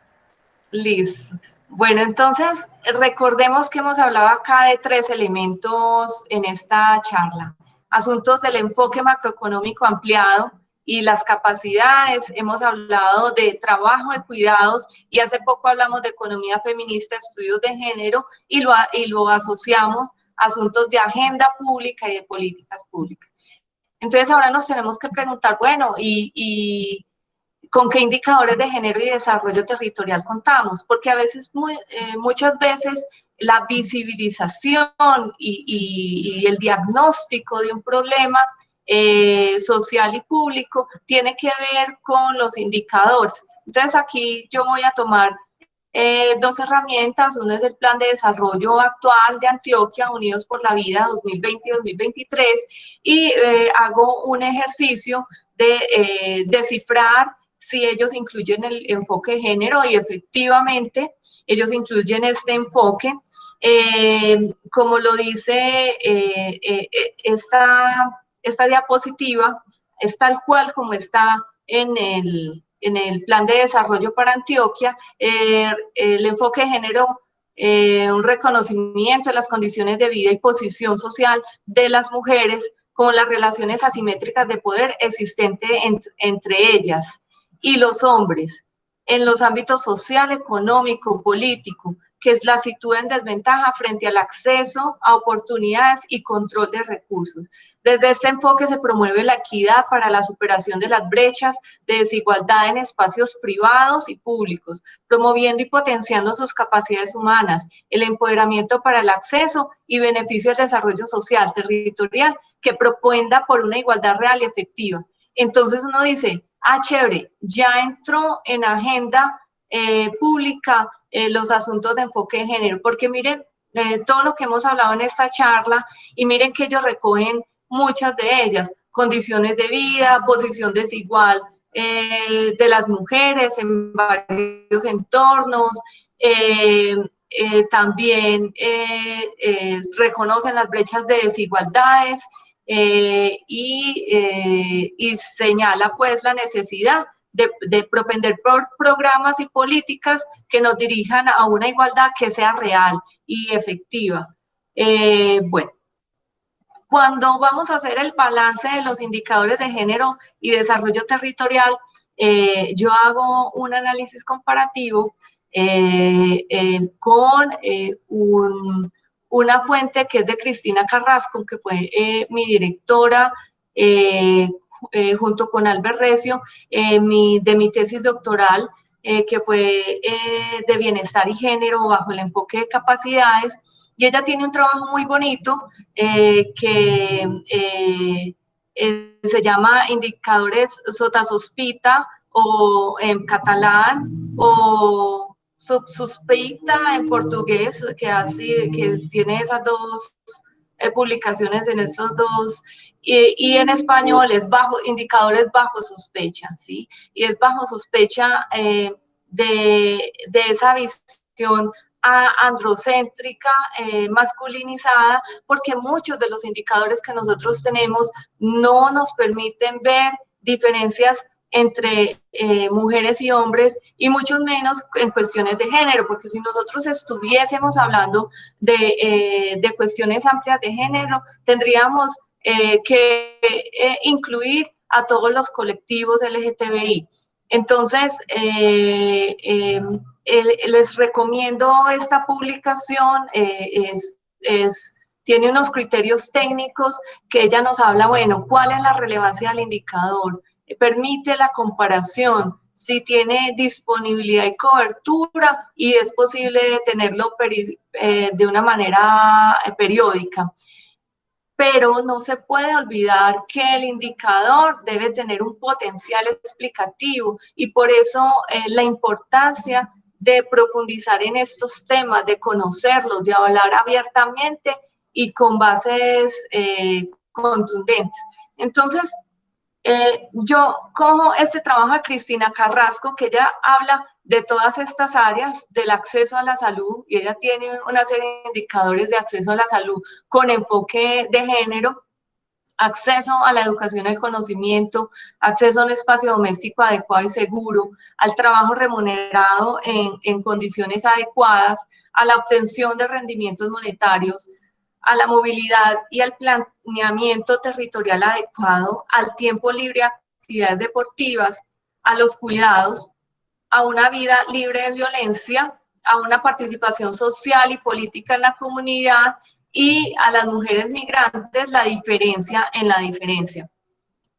Listo. Bueno, entonces recordemos que hemos hablado acá de 3 elementos en esta charla. Asuntos del enfoque macroeconómico ampliado y las capacidades. Hemos hablado de trabajo de cuidados y hace poco hablamos de economía feminista, estudios de género y lo asociamos a asuntos de agenda pública y de políticas públicas. Entonces ahora nos tenemos que preguntar, bueno, ¿con qué indicadores de género y desarrollo territorial contamos? Porque a veces, muchas veces, la visibilización y el diagnóstico de un problema social y público tiene que ver con los indicadores. Entonces, aquí yo voy a tomar 2 herramientas. Uno es el Plan de Desarrollo Actual de Antioquia, Unidos por la Vida 2020-2023, y hago un ejercicio de descifrar si ellos incluyen el enfoque de género, y efectivamente ellos incluyen este enfoque. Como lo dice esta diapositiva, es tal cual como está en el Plan de Desarrollo para Antioquia. El enfoque de género, un reconocimiento de las condiciones de vida y posición social de las mujeres, con las relaciones asimétricas de poder existentes entre ellas y los hombres en los ámbitos social, económico, político, que la sitúa en desventaja frente al acceso a oportunidades y control de recursos. Desde este enfoque se promueve la equidad para la superación de las brechas de desigualdad en espacios privados y públicos, promoviendo y potenciando sus capacidades humanas, el empoderamiento para el acceso y beneficio del desarrollo social, territorial, que propenda por una igualdad real y efectiva. Entonces uno dice, chévere, ya entró en agenda pública los asuntos de enfoque de género, porque miren todo lo que hemos hablado en esta charla, y miren que ellos recogen muchas de ellas: condiciones de vida, posición desigual de las mujeres en varios entornos, también reconocen las brechas de desigualdades, y señala pues la necesidad de propender por programas y políticas que nos dirijan a una igualdad que sea real y efectiva. Bueno, cuando vamos a hacer el balance de los indicadores de género y desarrollo territorial, yo hago un análisis comparativo con una fuente que es de Cristina Carrasco, que fue mi directora, junto con Albert Recio, de mi tesis doctoral, que fue de bienestar y género bajo el enfoque de capacidades. Y ella tiene un trabajo muy bonito que se llama Indicadores Sotasospita, o en catalán, o Subsospita en portugués, que tiene esas 2 publicaciones en esos 2, y en español es indicadores bajo sospecha, ¿sí? Y es bajo sospecha de esa visión androcéntrica, masculinizada, porque muchos de los indicadores que nosotros tenemos no nos permiten ver diferencias entre mujeres y hombres, y mucho menos en cuestiones de género, porque si nosotros estuviésemos hablando de cuestiones amplias de género, tendríamos que incluir a todos los colectivos LGTBI. Entonces, les recomiendo esta publicación, tiene unos criterios técnicos que ella nos habla, bueno, ¿cuál es la relevancia del indicador? Permite la comparación, si tiene disponibilidad y cobertura y es posible tenerlo de una manera periódica. Pero no se puede olvidar que el indicador debe tener un potencial explicativo y por eso la importancia de profundizar en estos temas, de conocerlos, de hablar abiertamente y con bases contundentes. Entonces, yo cojo este trabajo de Cristina Carrasco, que ella habla de todas estas áreas del acceso a la salud, y ella tiene una serie de indicadores de acceso a la salud con enfoque de género, acceso a la educación y el conocimiento, acceso a un espacio doméstico adecuado y seguro, al trabajo remunerado en condiciones adecuadas, a la obtención de rendimientos monetarios, a la movilidad y al planeamiento territorial adecuado, al tiempo libre a actividades deportivas, a los cuidados, a una vida libre de violencia, a una participación social y política en la comunidad y a las mujeres migrantes la diferencia en la diferencia.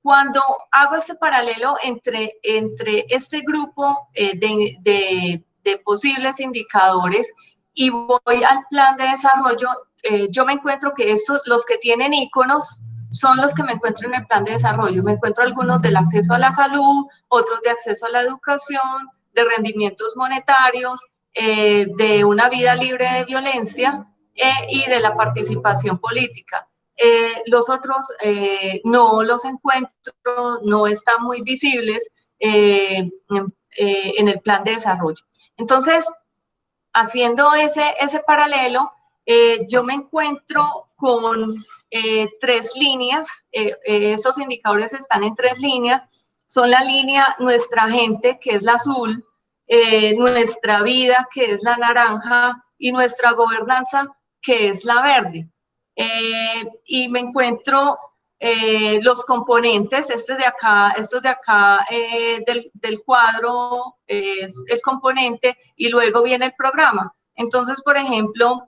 Cuando hago este paralelo entre este grupo de posibles indicadores y voy al plan de desarrollo, yo me encuentro que los que tienen iconos son los que me encuentro en el plan de desarrollo. Me encuentro algunos del acceso a la salud, otros de acceso a la educación, de rendimientos monetarios, de una vida libre de violencia y de la participación política. Los otros no los encuentro, no están muy visibles en el plan de desarrollo. Entonces, haciendo ese paralelo, yo me encuentro con tres líneas. Estos indicadores están en tres líneas. Son la línea nuestra gente, que es la azul, nuestra vida, que es la naranja, y nuestra gobernanza, que es la verde. Y me encuentro los componentes, estos de acá del cuadro es el componente y luego viene el programa. Entonces, por ejemplo,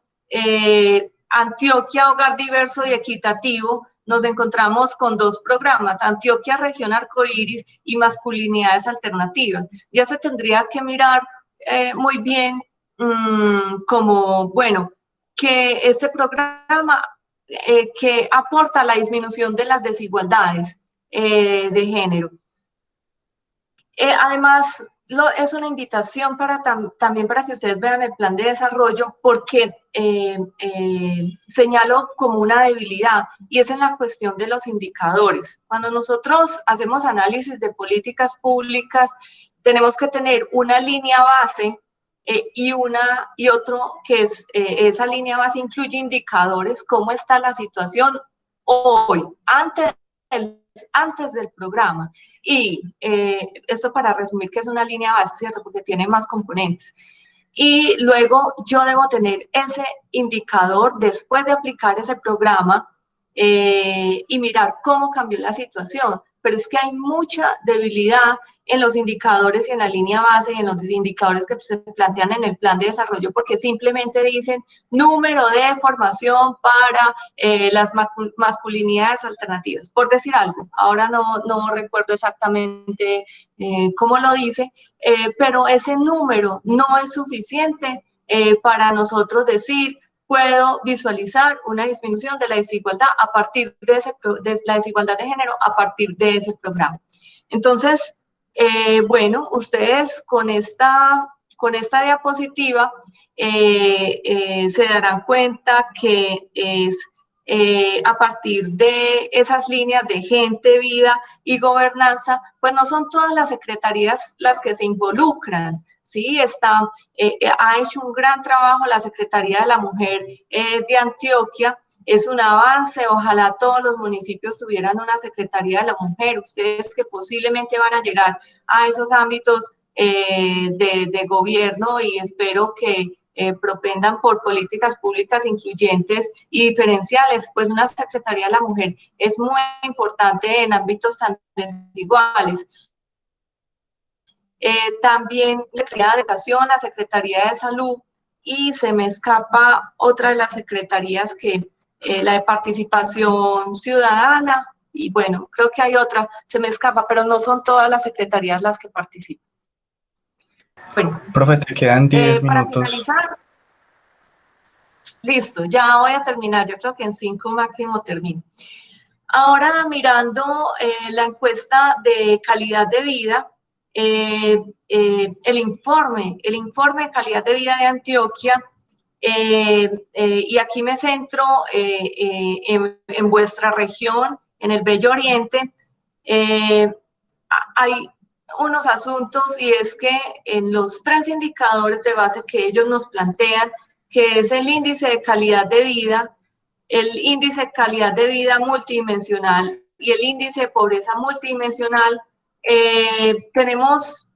Antioquia, Hogar Diverso y Equitativo, nos encontramos con dos programas, Antioquia, Región Arcoíris y Masculinidades Alternativas. Ya se tendría que mirar muy bien como, bueno, que este programa que aporta la disminución de las desigualdades de género. Además, es una invitación también para que ustedes vean el plan de desarrollo, porque señalo como una debilidad, y es en la cuestión de los indicadores. Cuando nosotros hacemos análisis de políticas públicas, tenemos que tener una línea base y otro que es, esa línea base incluye indicadores, cómo está la situación hoy, antes del programa. Y esto para resumir que es una línea base, ¿cierto? Porque tiene más componentes. Y luego yo debo tener ese indicador después de aplicar ese programa y mirar cómo cambió la situación. Pero es que hay mucha debilidad en los indicadores y en la línea base y en los indicadores que se plantean en el plan de desarrollo, porque simplemente dicen número de formación para las masculinidades alternativas, por decir algo. Ahora no recuerdo exactamente cómo lo dice, pero ese número no es suficiente para nosotros decir puedo visualizar una disminución de la desigualdad a partir de la desigualdad de género a partir de ese programa. Entonces, bueno, ustedes con esta diapositiva se darán cuenta que es a partir de esas líneas de gente, vida y gobernanza, pues no son todas las secretarías las que se involucran, ¿sí? Ha hecho un gran trabajo la Secretaría de la Mujer de Antioquia, es un avance. Ojalá todos los municipios tuvieran una Secretaría de la Mujer. Ustedes que posiblemente van a llegar a esos ámbitos de gobierno, y espero que propendan por políticas públicas incluyentes y diferenciales, pues una Secretaría de la Mujer es muy importante en ámbitos tan desiguales. También la Secretaría de Educación, la Secretaría de Salud, y se me escapa otra de las secretarías, que la de Participación Ciudadana, y bueno, creo que hay otra, se me escapa, pero no son todas las secretarías las que participan. Bueno, Profe, te quedan 10 para minutos. finalizar, listo, ya voy a terminar, yo creo que en 5 máximo termino. Ahora, mirando la encuesta de calidad de vida, el informe de calidad de vida de Antioquia, y aquí me centro en vuestra región, en el Bello Oriente. Hay unos asuntos, y es que en los 3 indicadores de base que ellos nos plantean, que es el índice de calidad de vida, el índice de calidad de vida multidimensional y el índice de pobreza multidimensional, tenemos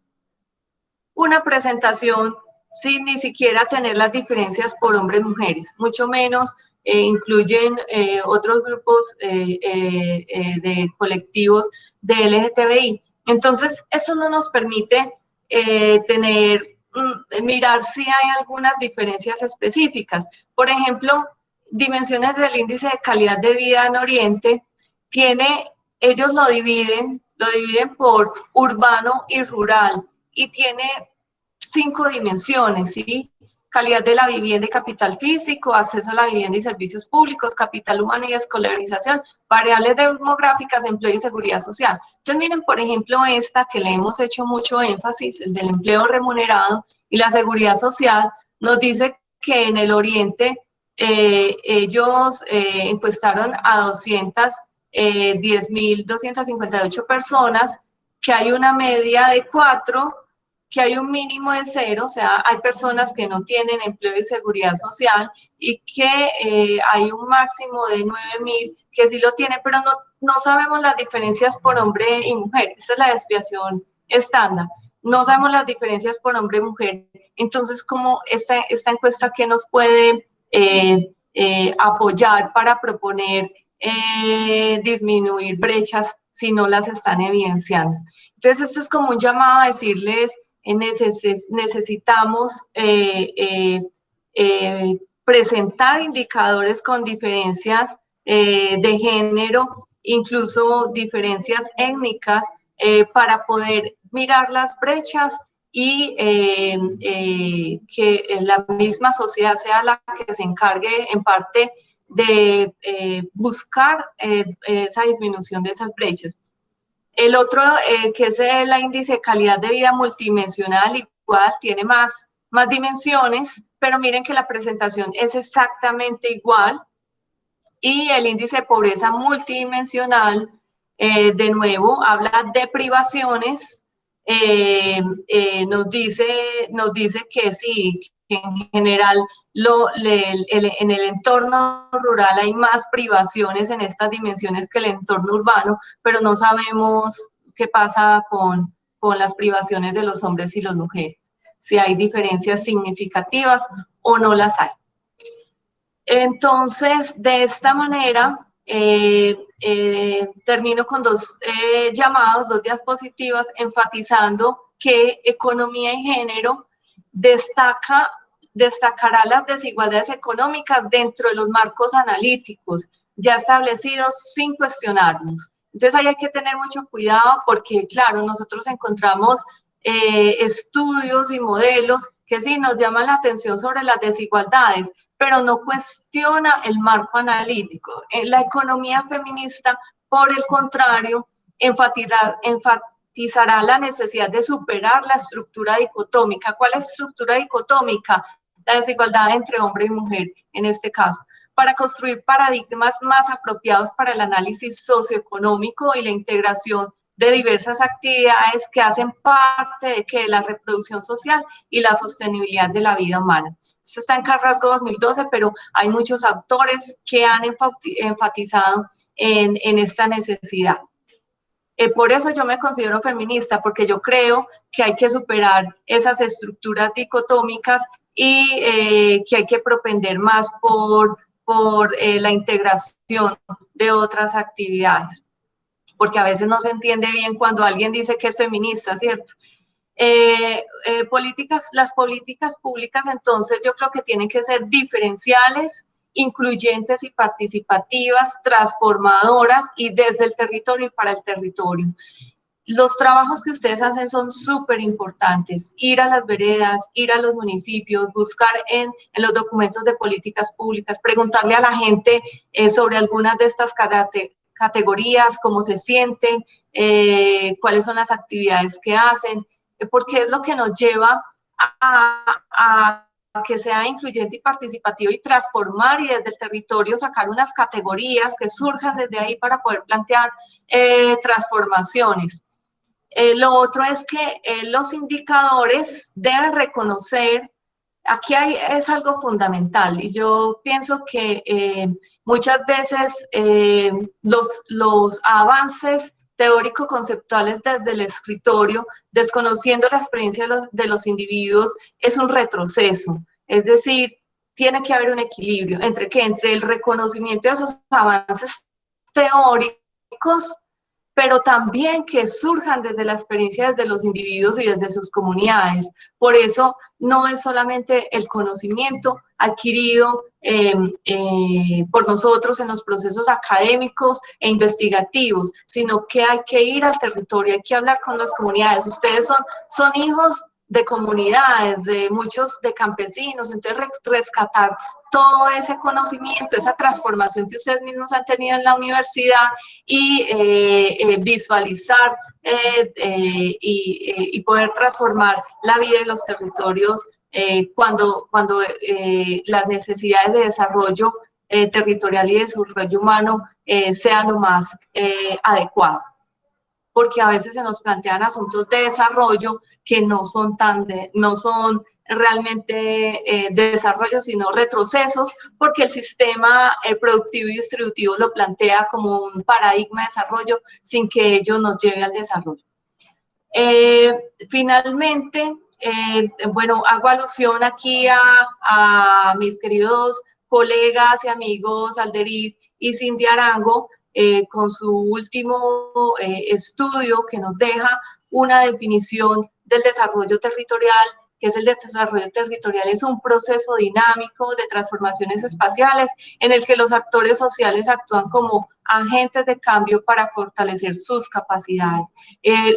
una presentación sin ni siquiera tener las diferencias por hombres y mujeres, mucho menos incluyen otros grupos de colectivos de LGTBI. Entonces, eso no nos permite mirar si hay algunas diferencias específicas. Por ejemplo, dimensiones del índice de calidad de vida en Oriente, ellos lo dividen por urbano y rural, y tiene 5 dimensiones, ¿sí? Calidad de la vivienda y capital físico, acceso a la vivienda y servicios públicos, capital humano y escolarización, variables demográficas, empleo y seguridad social. Entonces, miren, por ejemplo, esta que le hemos hecho mucho énfasis, el del empleo remunerado y la seguridad social, nos dice que en el Oriente ellos encuestaron a 10.258 personas, que hay una media de 4, que hay un mínimo de 0, o sea, hay personas que no tienen empleo y seguridad social, y que hay un máximo de 9.000 que sí lo tienen, pero no sabemos las diferencias por hombre y mujer. Esa es la desviación estándar. No sabemos las diferencias por hombre y mujer. Entonces, ¿cómo esta encuesta qué nos puede apoyar para proponer disminuir brechas si no las están evidenciando? Entonces, esto es como un llamado a decirles, necesitamos presentar indicadores con diferencias de género, incluso diferencias étnicas, para poder mirar las brechas y que la misma sociedad sea la que se encargue en parte de buscar esa disminución de esas brechas. El otro, que es el índice de calidad de vida multidimensional, igual tiene más dimensiones, pero miren que la presentación es exactamente igual. Y el índice de pobreza multidimensional, de nuevo, habla de privaciones, nos dice que sí, que en general en el entorno rural hay más privaciones en estas dimensiones que el entorno urbano, pero no sabemos qué pasa con las privaciones de los hombres y las mujeres, si hay diferencias significativas o no las hay. Entonces, de esta manera, termino con 2 llamados, 2 diapositivas, enfatizando que economía y género destacará las desigualdades económicas dentro de los marcos analíticos ya establecidos sin cuestionarlos. Entonces, ahí hay que tener mucho cuidado, porque, claro, nosotros encontramos estudios y modelos que sí nos llaman la atención sobre las desigualdades, pero no cuestiona el marco analítico. La economía feminista, por el contrario, enfatizará la necesidad de superar la estructura dicotómica. ¿Cuál es la estructura dicotómica? La desigualdad entre hombre y mujer, en este caso, para construir paradigmas más apropiados para el análisis socioeconómico y la integración de diversas actividades que hacen parte de que la reproducción social y la sostenibilidad de la vida humana. Esto está en Carrasco 2012, pero hay muchos autores que han enfatizado en esta necesidad. Por eso yo me considero feminista, porque yo creo que hay que superar esas estructuras dicotómicas y que hay que propender más por la integración de otras actividades, porque a veces no se entiende bien cuando alguien dice que es feminista, ¿cierto? Las políticas públicas, entonces, yo creo que tienen que ser diferenciales, incluyentes y participativas, transformadoras y desde el territorio y para el territorio. Los trabajos que ustedes hacen son súper importantes. Ir a las veredas, ir a los municipios, buscar en los documentos de políticas públicas, preguntarle a la gente sobre algunas de estas categorías, cómo se sienten, cuáles son las actividades que hacen, porque es lo que nos lleva a que sea incluyente y participativo y transformar y desde el territorio sacar unas categorías que surjan desde ahí para poder plantear transformaciones. Lo otro es que los indicadores deben reconocer, aquí es algo fundamental y yo pienso que muchas veces los avances teórico-conceptuales desde el escritorio, desconociendo la experiencia de los individuos, es un retroceso. Es decir, tiene que haber un equilibrio entre el reconocimiento de esos avances teóricos, pero también que surjan desde la experiencia desde los individuos y desde sus comunidades. Por eso no es solamente el conocimiento adquirido por nosotros en los procesos académicos e investigativos, sino que hay que ir al territorio, hay que hablar con las comunidades. Ustedes son hijos de comunidades, de muchos de campesinos, entonces rescatar todo ese conocimiento, esa transformación que ustedes mismos han tenido en la universidad y visualizar y poder transformar la vida de los territorios cuando las necesidades de desarrollo territorial y desarrollo humano sean lo más adecuado. Porque a veces se nos plantean asuntos de desarrollo que no son realmente de desarrollo, sino retrocesos, porque el sistema productivo y distributivo lo plantea como un paradigma de desarrollo sin que ello nos lleve al desarrollo. Finalmente, bueno, hago alusión aquí a mis queridos colegas y amigos Alderit y Cindy Arango, con su último estudio que nos deja una definición del desarrollo territorial, que es el desarrollo territorial, es un proceso dinámico de transformaciones espaciales en el que los actores sociales actúan como agentes de cambio para fortalecer sus capacidades.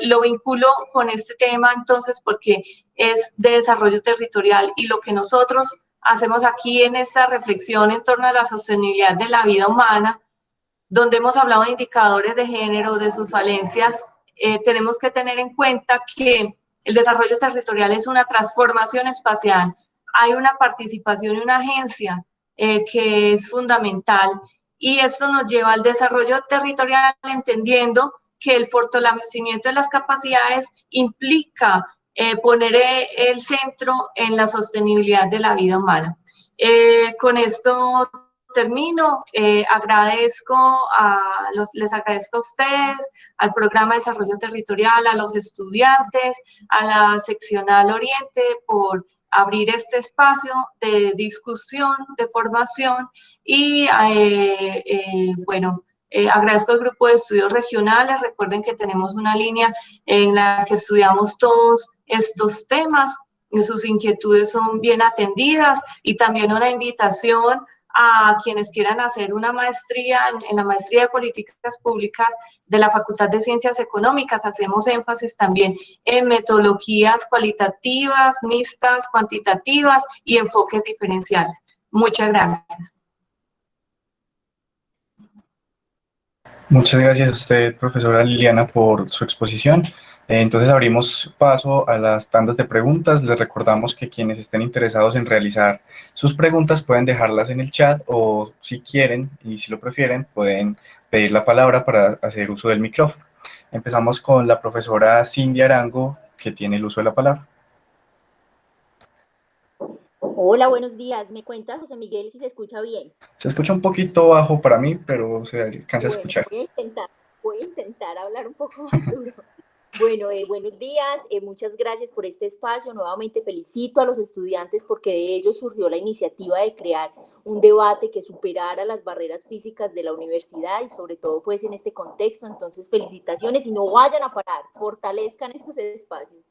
Lo vinculo con este tema entonces porque es de desarrollo territorial y lo que nosotros hacemos aquí en esta reflexión en torno a la sostenibilidad de la vida humana, donde hemos hablado de indicadores de género, de sus falencias, tenemos que tener en cuenta que el desarrollo territorial es una transformación espacial, hay una participación y una agencia que es fundamental y esto nos lleva al desarrollo territorial entendiendo que el fortalecimiento de las capacidades implica poner el centro en la sostenibilidad de la vida humana. Con esto termino, les agradezco a ustedes, al programa de desarrollo territorial, a los estudiantes, a la seccional Oriente por abrir este espacio de discusión, de formación y bueno, agradezco al grupo de estudios regionales. Recuerden que tenemos una línea en la que estudiamos todos estos temas, sus inquietudes son bien atendidas y también una invitación a quienes quieran hacer una maestría, en la maestría de políticas públicas de la Facultad de Ciencias Económicas, hacemos énfasis también en metodologías cualitativas, mixtas, cuantitativas y enfoques diferenciales. Muchas gracias. Muchas gracias a usted, profesora Liliana, por su exposición. Entonces abrimos paso a las tandas de preguntas. Les recordamos que quienes estén interesados en realizar sus preguntas pueden dejarlas en el chat o si quieren y si lo prefieren pueden pedir la palabra para hacer uso del micrófono. Empezamos con la profesora Cindy Arango, que tiene el uso de la palabra. Hola, buenos días. ¿Me cuentas, José Miguel, si se escucha bien? Se escucha un poquito bajo para mí, pero se alcanza a Bueno, escuchar. voy a intentar hablar un poco más duro. Bueno, buenos días, muchas gracias por este espacio. Nuevamente felicito a los estudiantes porque de ellos surgió la iniciativa de crear un debate que superara las barreras físicas de la universidad y sobre todo pues en este contexto. Entonces felicitaciones y no vayan a parar, fortalezcan estos espacios.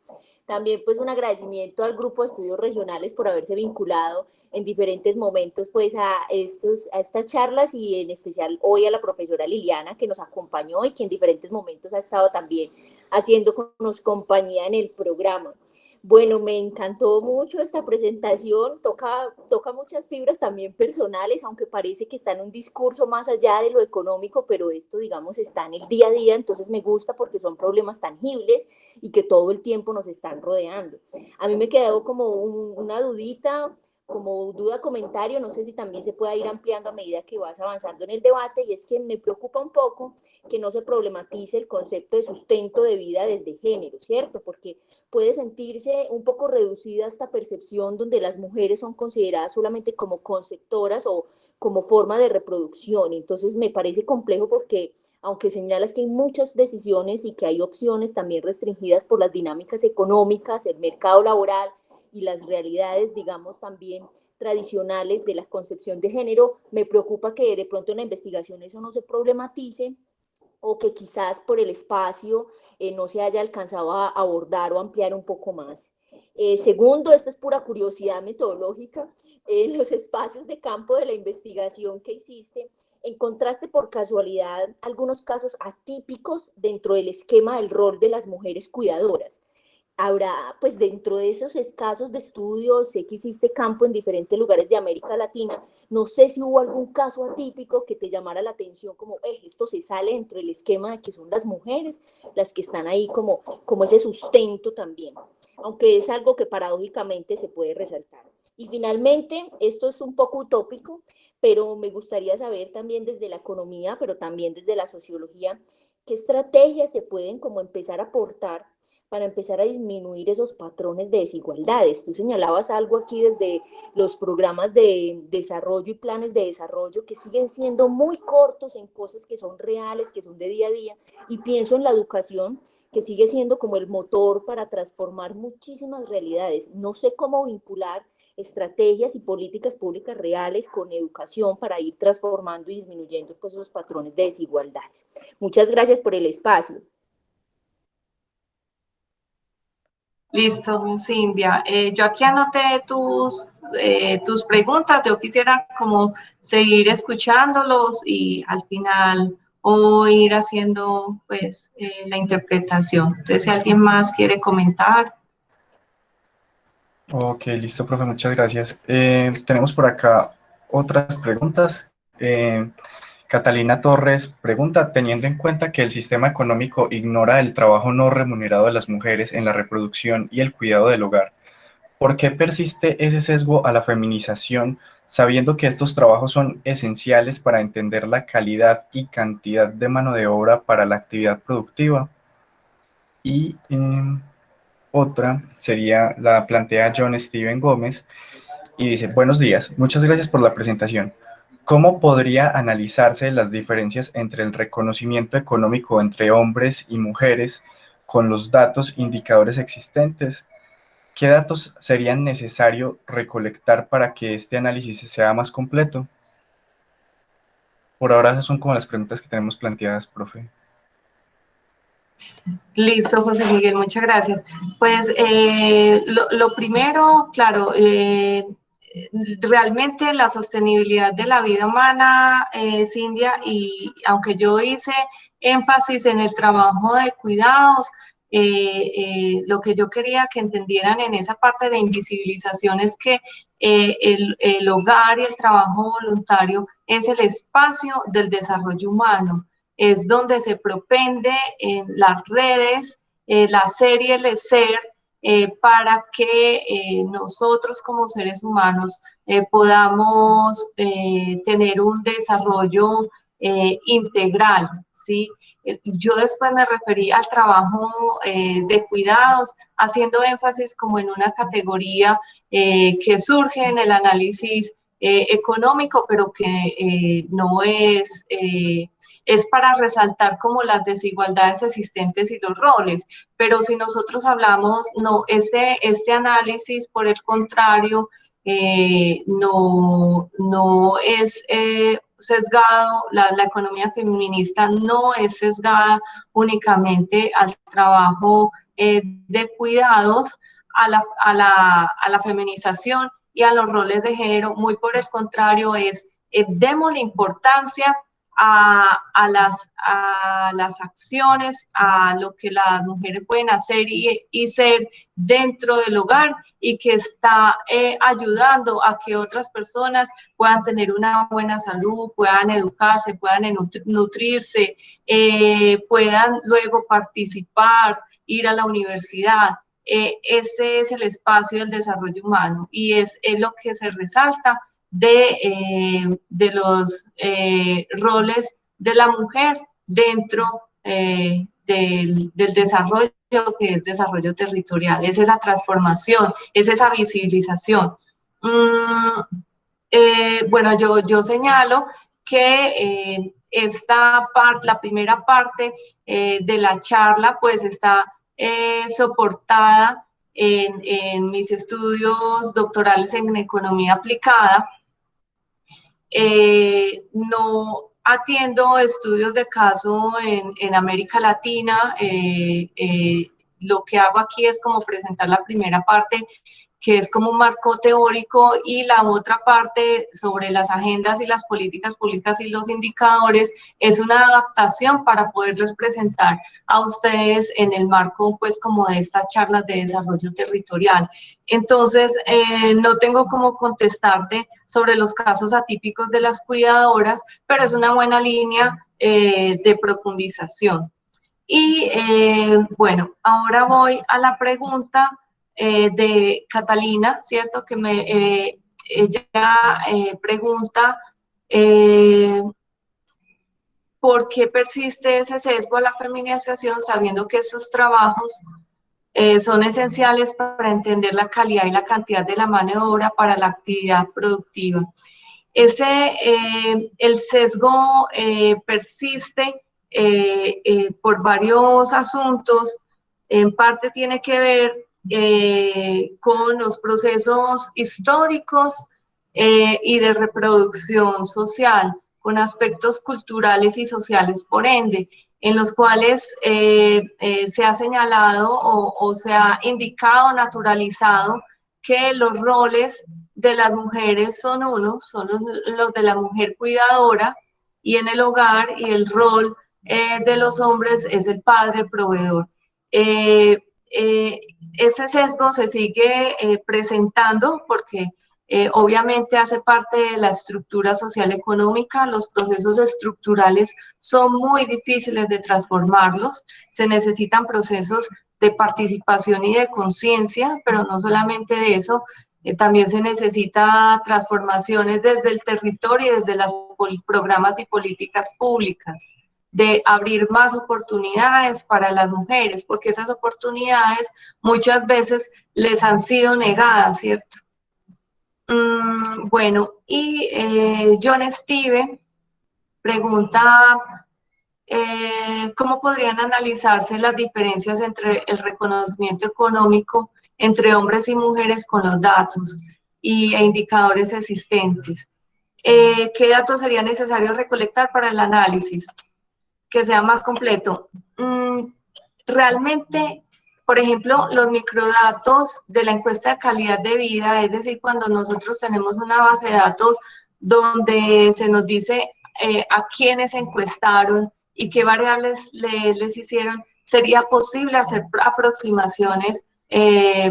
También pues un agradecimiento al grupo de estudios regionales por haberse vinculado en diferentes momentos pues a estas charlas y en especial hoy a la profesora Liliana que nos acompañó y que en diferentes momentos ha estado también haciéndonos compañía en el programa. Bueno, me encantó mucho esta presentación, toca muchas fibras también personales, aunque parece que está en un discurso más allá de lo económico, pero esto, digamos, está en el día a día, entonces me gusta porque son problemas tangibles y que todo el tiempo nos están rodeando. A mí me quedó como una dudita, como duda comentario, no sé si también se pueda ir ampliando a medida que vas avanzando en el debate, y es que me preocupa un poco que no se problematice el concepto de sustento de vida desde género, ¿cierto? Porque puede sentirse un poco reducida esta percepción donde las mujeres son consideradas solamente como conceptoras o como forma de reproducción. Entonces me parece complejo porque aunque señalas que hay muchas decisiones y que hay opciones también restringidas por las dinámicas económicas, el mercado laboral y las realidades, digamos, también tradicionales de la concepción de género, me preocupa que de pronto en la investigación eso no se problematice o que quizás por el espacio no se haya alcanzado a abordar o ampliar un poco más. Segundo, esta es pura curiosidad metodológica, en los espacios de campo de la investigación que hiciste, ¿encontraste por casualidad algunos casos atípicos dentro del esquema del rol de las mujeres cuidadoras? Habrá, pues dentro de esos escasos de estudios, sé que hiciste campo en diferentes lugares de América Latina, no sé si hubo algún caso atípico que te llamara la atención, como esto se sale dentro del esquema de que son las mujeres las que están ahí como ese sustento también, aunque es algo que paradójicamente se puede resaltar. Y finalmente, esto es un poco utópico, pero me gustaría saber también desde la economía, pero también desde la sociología, qué estrategias se pueden como empezar a aportar para empezar a disminuir esos patrones de desigualdades. Tú señalabas algo aquí desde los programas de desarrollo y planes de desarrollo que siguen siendo muy cortos en cosas que son reales, que son de día a día, y pienso en la educación, que sigue siendo como el motor para transformar muchísimas realidades. No sé cómo vincular estrategias y políticas públicas reales con educación para ir transformando y disminuyendo pues, esos patrones de desigualdades. Muchas gracias por el espacio. Listo, Cintia. Yo aquí anoté tus preguntas. Yo quisiera como seguir escuchándolos y al final o ir haciendo pues la interpretación. Entonces, si alguien más quiere comentar. Ok, listo, profe, muchas gracias. Tenemos por acá otras preguntas. Catalina Torres pregunta, teniendo en cuenta que el sistema económico ignora el trabajo no remunerado de las mujeres en la reproducción y el cuidado del hogar, ¿por qué persiste ese sesgo a la feminización, sabiendo que estos trabajos son esenciales para entender la calidad y cantidad de mano de obra para la actividad productiva? Y otra sería la plantea John Steven Gómez y dice, buenos días, muchas gracias por la presentación. ¿Cómo podría analizarse las diferencias entre el reconocimiento económico entre hombres y mujeres con los datos indicadores existentes? ¿Qué datos serían necesario recolectar para que este análisis sea más completo? Por ahora esas son como las preguntas que tenemos planteadas, profe. Listo, José Miguel, muchas gracias. Pues lo primero, claro, realmente la sostenibilidad de la vida humana, Cintia, y aunque yo hice énfasis en el trabajo de cuidados, lo que yo quería que entendieran en esa parte de invisibilización es que el hogar y el trabajo voluntario es el espacio del desarrollo humano, es donde se propende en las redes la serie LECER para que nosotros como seres humanos podamos tener un desarrollo integral, ¿sí? Yo después me referí al trabajo de cuidados, haciendo énfasis como en una categoría que surge en el análisis económico, pero que no es, es para resaltar como las desigualdades existentes y los roles. Pero si nosotros hablamos, no, este análisis, por el contrario, no es sesgado, la economía feminista no es sesgada únicamente al trabajo de cuidados, a la feminización y a los roles de género, muy por el contrario, es démosle importancia a las acciones, a lo que las mujeres pueden hacer y ser dentro del hogar, y que está ayudando a que otras personas puedan tener una buena salud, puedan educarse, puedan nutrirse, puedan luego participar, ir a la universidad. Ese es el espacio del desarrollo humano y es lo que se resalta de los roles de la mujer dentro del desarrollo, que es desarrollo territorial, es esa transformación, es esa visibilización. Bueno, yo señalo que esta parte, la primera parte de la charla, pues está soportada en mis estudios doctorales en economía aplicada. No atiendo estudios de caso en América Latina. Lo que hago aquí es como presentar la primera parte, que es como un marco teórico, y la otra parte sobre las agendas y las políticas públicas y los indicadores es una adaptación para poderles presentar a ustedes en el marco, pues, como de estas charlas de desarrollo territorial. Entonces, no tengo cómo contestarte sobre los casos atípicos de las cuidadoras, pero es una buena línea de profundización. Y bueno, ahora voy a la pregunta de Catalina, ¿cierto? Que ella pregunta ¿por qué persiste ese sesgo a la feminización, sabiendo que estos trabajos son esenciales para entender la calidad y la cantidad de la mano de obra para la actividad productiva? El sesgo persiste por varios asuntos. En parte tiene que ver con los procesos históricos y de reproducción social, con aspectos culturales y sociales, por ende, en los cuales se ha señalado o se ha indicado, naturalizado, que los roles de las mujeres son los de la mujer cuidadora y en el hogar, y el rol de los hombres es el padre proveedor. Este sesgo se sigue presentando porque obviamente hace parte de la estructura social económica. Los procesos estructurales son muy difíciles de transformarlos, se necesitan procesos de participación y de conciencia, pero no solamente de eso, también se necesita transformaciones desde el territorio y desde los programas y políticas públicas, de abrir más oportunidades para las mujeres, porque esas oportunidades muchas veces les han sido negadas, ¿cierto? Bueno, y John Steve pregunta ¿cómo podrían analizarse las diferencias entre el reconocimiento económico entre hombres y mujeres con los datos e indicadores existentes? ¿Qué datos sería necesario recolectar para el análisis que sea más completo? Realmente, por ejemplo, los microdatos de la encuesta de calidad de vida, es decir, cuando nosotros tenemos una base de datos donde se nos dice a quiénes encuestaron y qué variables les hicieron, sería posible hacer aproximaciones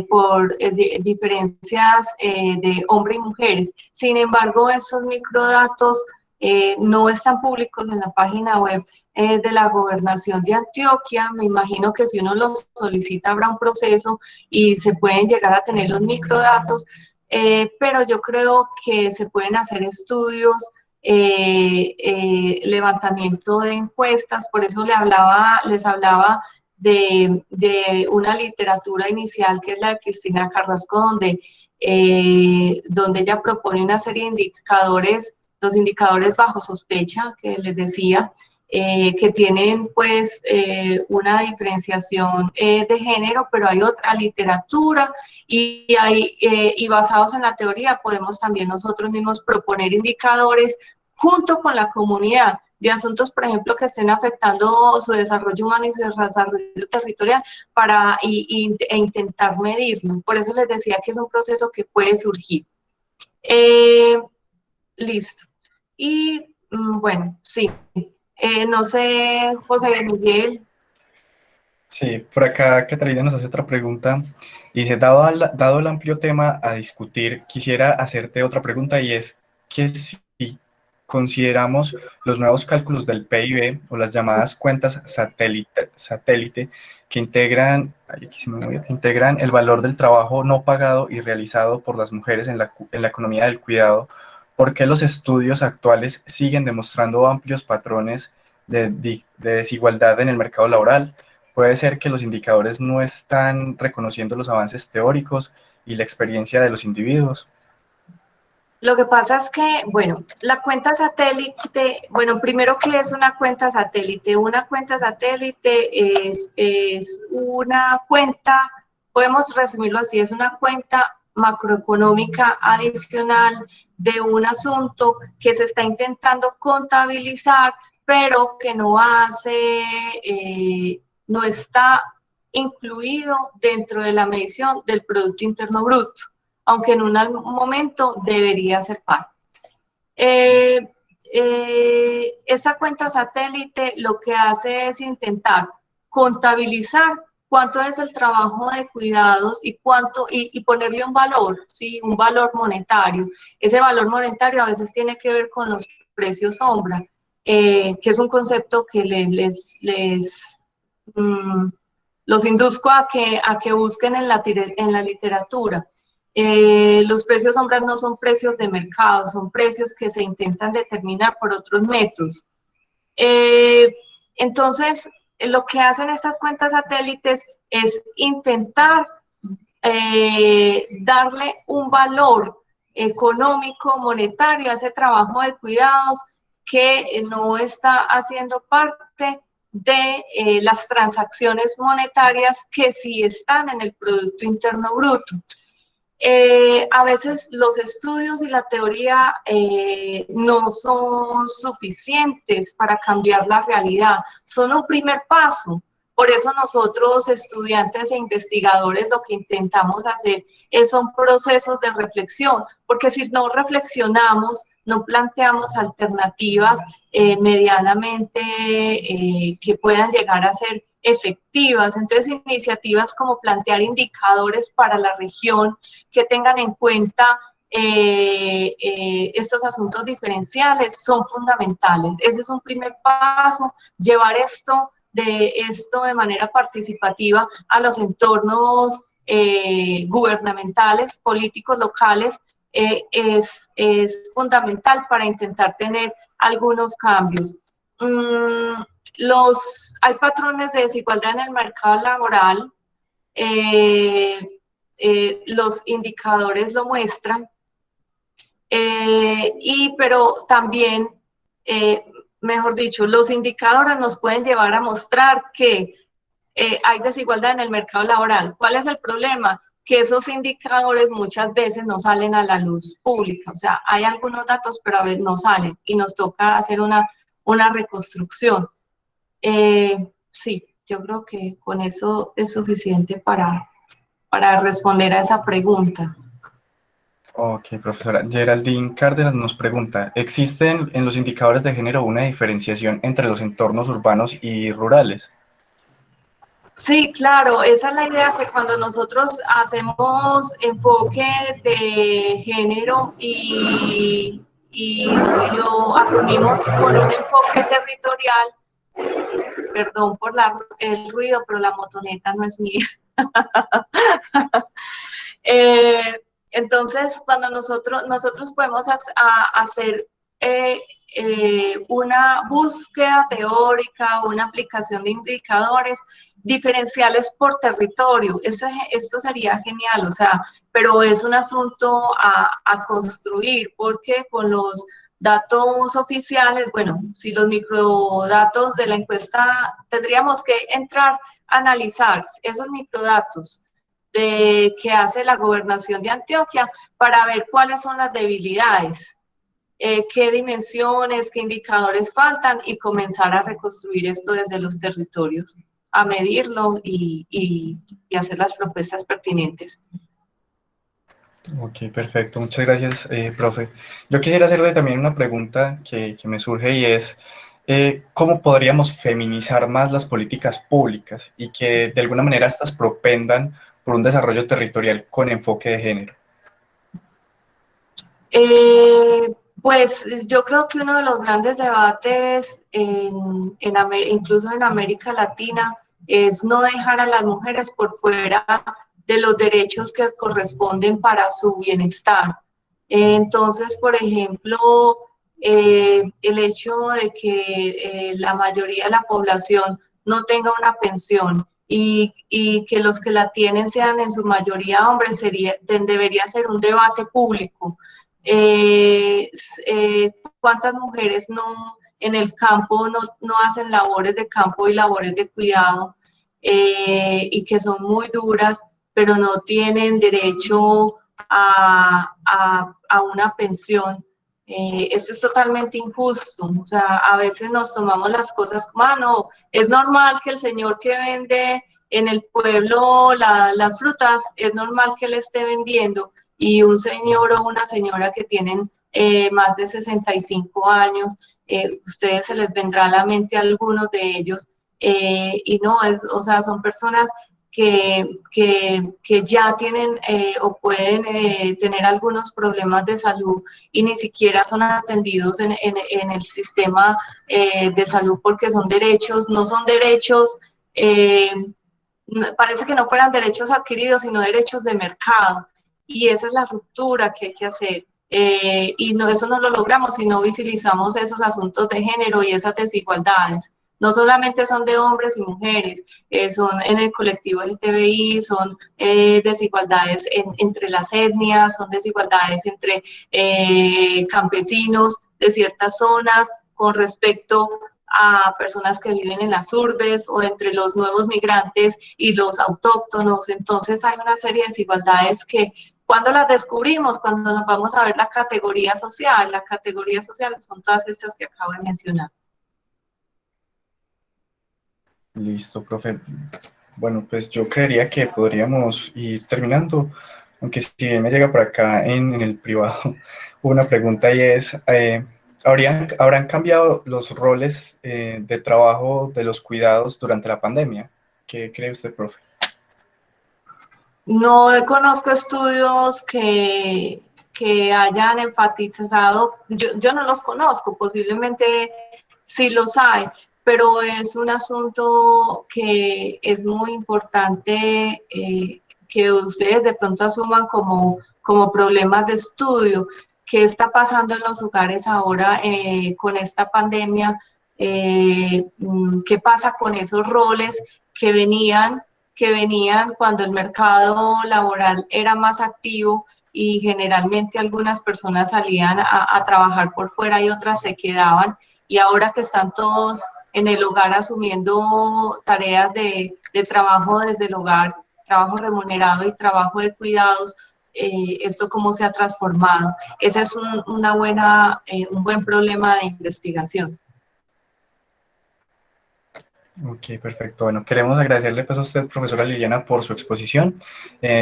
por diferencias de hombres y mujeres. Sin embargo, esos microdatos no están públicos en la página web de la Gobernación de Antioquia. Me imagino que si uno los solicita habrá un proceso y se pueden llegar a tener los microdatos, pero yo creo que se pueden hacer estudios levantamiento de encuestas, por eso les hablaba de una literatura inicial que es la de Cristina Carrasco, donde ella propone una serie de indicadores, los indicadores bajo sospecha, que les decía, que tienen pues una diferenciación de género, pero hay otra literatura y basados en la teoría podemos también nosotros mismos proponer indicadores junto con la comunidad de asuntos, por ejemplo, que estén afectando su desarrollo humano y su desarrollo territorial e intentar medirlo. Por eso les decía que es un proceso que puede surgir. Listo. Y bueno, sí. No sé, José Miguel. Sí, por acá Catalina nos hace otra pregunta. Dice, dado el amplio tema a discutir, quisiera hacerte otra pregunta y es que si consideramos los nuevos cálculos del PIB o las llamadas cuentas satélite que integran, que integran el valor del trabajo no pagado y realizado por las mujeres en la economía del cuidado, ¿por qué los estudios actuales siguen demostrando amplios patrones de desigualdad en el mercado laboral? Puede ser que los indicadores no están reconociendo los avances teóricos y la experiencia de los individuos. Lo que pasa es que, bueno, la cuenta satélite, bueno, primero, ¿qué es una cuenta satélite? Una cuenta satélite es una cuenta, podemos resumirlo así, es una cuenta macroeconómica adicional de un asunto que se está intentando contabilizar, pero que no no está incluido dentro de la medición del Producto Interno Bruto, aunque en un momento debería ser parte. Esta cuenta satélite lo que hace es intentar contabilizar cuánto es el trabajo de cuidados y ponerle un valor, ¿sí? Un valor monetario. Ese valor monetario a veces tiene que ver con los precios sombra, que es un concepto que los induzco a que busquen en la literatura. Los precios sombras no son precios de mercado, son precios que se intentan determinar por otros métodos. Entonces, lo que hacen estas cuentas satélites es intentar darle un valor económico, monetario a ese trabajo de cuidados que no está haciendo parte de las transacciones monetarias que sí están en el Producto Interno Bruto. A veces los estudios y la teoría no son suficientes para cambiar la realidad, son un primer paso. Por eso nosotros, estudiantes e investigadores, lo que intentamos hacer son procesos de reflexión, porque si no reflexionamos, no planteamos alternativas medianamente que puedan llegar a ser efectivas. Entonces, iniciativas como plantear indicadores para la región que tengan en cuenta estos asuntos diferenciales son fundamentales. Ese es un primer paso, llevar esto de manera participativa a los entornos gubernamentales, políticos locales, es fundamental para intentar tener algunos cambios. Hay patrones de desigualdad en el mercado laboral, los indicadores lo muestran, pero también, mejor dicho, los indicadores nos pueden llevar a mostrar que hay desigualdad en el mercado laboral. ¿Cuál es el problema? Que esos indicadores muchas veces no salen a la luz pública. O sea, hay algunos datos, pero a veces no salen y nos toca hacer una reconstrucción. Sí, yo creo que con eso es suficiente para responder a esa pregunta. Ok, profesora. Geraldine Cárdenas nos pregunta, ¿existen en los indicadores de género una diferenciación entre los entornos urbanos y rurales? Sí, claro, esa es la idea, que cuando nosotros hacemos enfoque de género y lo asumimos con un enfoque territorial, perdón por el ruido, pero la motoneta no es mía. Entonces, cuando nosotros podemos hacer una búsqueda teórica, una aplicación de indicadores diferenciales por territorio. Esto sería genial, o sea, pero es un asunto a construir, porque con los datos oficiales, bueno, si los microdatos de la encuesta, tendríamos que entrar a analizar esos microdatos que hace la gobernación de Antioquia para ver cuáles son las debilidades, qué dimensiones, qué indicadores faltan y comenzar a reconstruir esto desde los territorios, a medirlo y hacer las propuestas pertinentes. Ok, perfecto. Muchas gracias, profe. Yo quisiera hacerle también una pregunta que me surge y es, ¿cómo podríamos feminizar más las políticas públicas y que de alguna manera estas propendan por un desarrollo territorial con enfoque de género? Pues yo creo que uno de los grandes debates, incluso en América Latina, es no dejar a las mujeres por fuera de los derechos que corresponden para su bienestar. Entonces, por ejemplo, el hecho de que la mayoría de la población no tenga una pensión y que los que la tienen sean en su mayoría hombres, debería ser un debate público. ¿Cuántas mujeres no en el campo no hacen labores de campo y labores de cuidado y que son muy duras, pero no tienen derecho a una pensión? Esto es totalmente injusto. O sea, a veces nos tomamos las cosas como, no, es normal que el señor que vende en el pueblo las frutas, es normal que le esté vendiendo, y un señor o una señora que tienen más de 65 años, ustedes se les vendrá a la mente a algunos de ellos, y no, o sea, son personas que ya tienen o pueden tener algunos problemas de salud y ni siquiera son atendidos en el sistema de salud porque son derechos, no son derechos, parece que no fueran derechos adquiridos, sino derechos de mercado. Y esa es la ruptura que hay que hacer. Y no, eso no lo logramos si no visibilizamos esos asuntos de género y esas desigualdades. No solamente son de hombres y mujeres, son en el colectivo LGTBI, son desigualdades entre las etnias, son desigualdades entre campesinos de ciertas zonas con respecto a personas que viven en las urbes o entre los nuevos migrantes y los autóctonos. Entonces hay una serie de desigualdades que cuando las descubrimos, cuando nos vamos a ver la categoría social son todas estas que acabo de mencionar. Listo, profe. Bueno, pues yo creería que podríamos ir terminando, aunque si bien me llega por acá en el privado una pregunta y es, ¿habrán cambiado los roles de trabajo de los cuidados durante la pandemia? ¿Qué cree usted, profe? No conozco estudios que hayan enfatizado, yo no los conozco, posiblemente sí los hay, pero es un asunto que es muy importante que ustedes de pronto asuman como problemas de estudio. ¿Qué está pasando en los hogares ahora con esta pandemia? ¿Qué pasa con esos roles que venían cuando el mercado laboral era más activo y generalmente algunas personas salían a trabajar por fuera y otras se quedaban, y ahora que están todos en el hogar asumiendo tareas de trabajo desde el hogar, trabajo remunerado y trabajo de cuidados, esto cómo se ha transformado? Ese es un buen problema de investigación. Ok, perfecto. Bueno, queremos agradecerle pues a usted, profesora Liliana, por su exposición.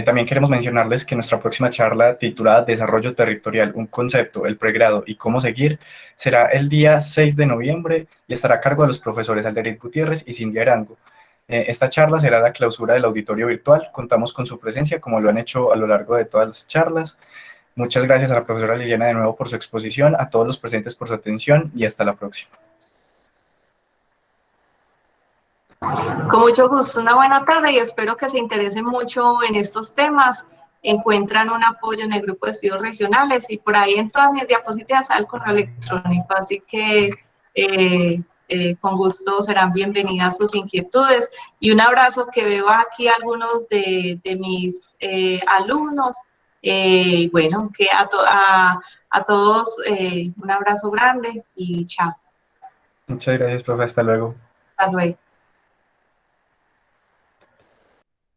También queremos mencionarles que nuestra próxima charla titulada Desarrollo Territorial, un concepto, el pregrado y cómo seguir, será el día 6 de noviembre y estará a cargo de los profesores Alderit Gutiérrez y Cindy Arango. Esta charla será la clausura del auditorio virtual. Contamos con su presencia, como lo han hecho a lo largo de todas las charlas. Muchas gracias a la profesora Liliana de nuevo por su exposición, a todos los presentes por su atención y hasta la próxima. Con mucho gusto, una buena tarde y espero que se interesen mucho en estos temas encuentran un apoyo en el grupo de estudios regionales y por ahí en todas mis diapositivas está el correo electrónico, así que con gusto serán bienvenidas sus inquietudes y un abrazo que veo aquí a algunos de mis alumnos. Bueno, que a todos un abrazo grande y chao. Muchas gracias, profe. Hasta luego. Hasta luego.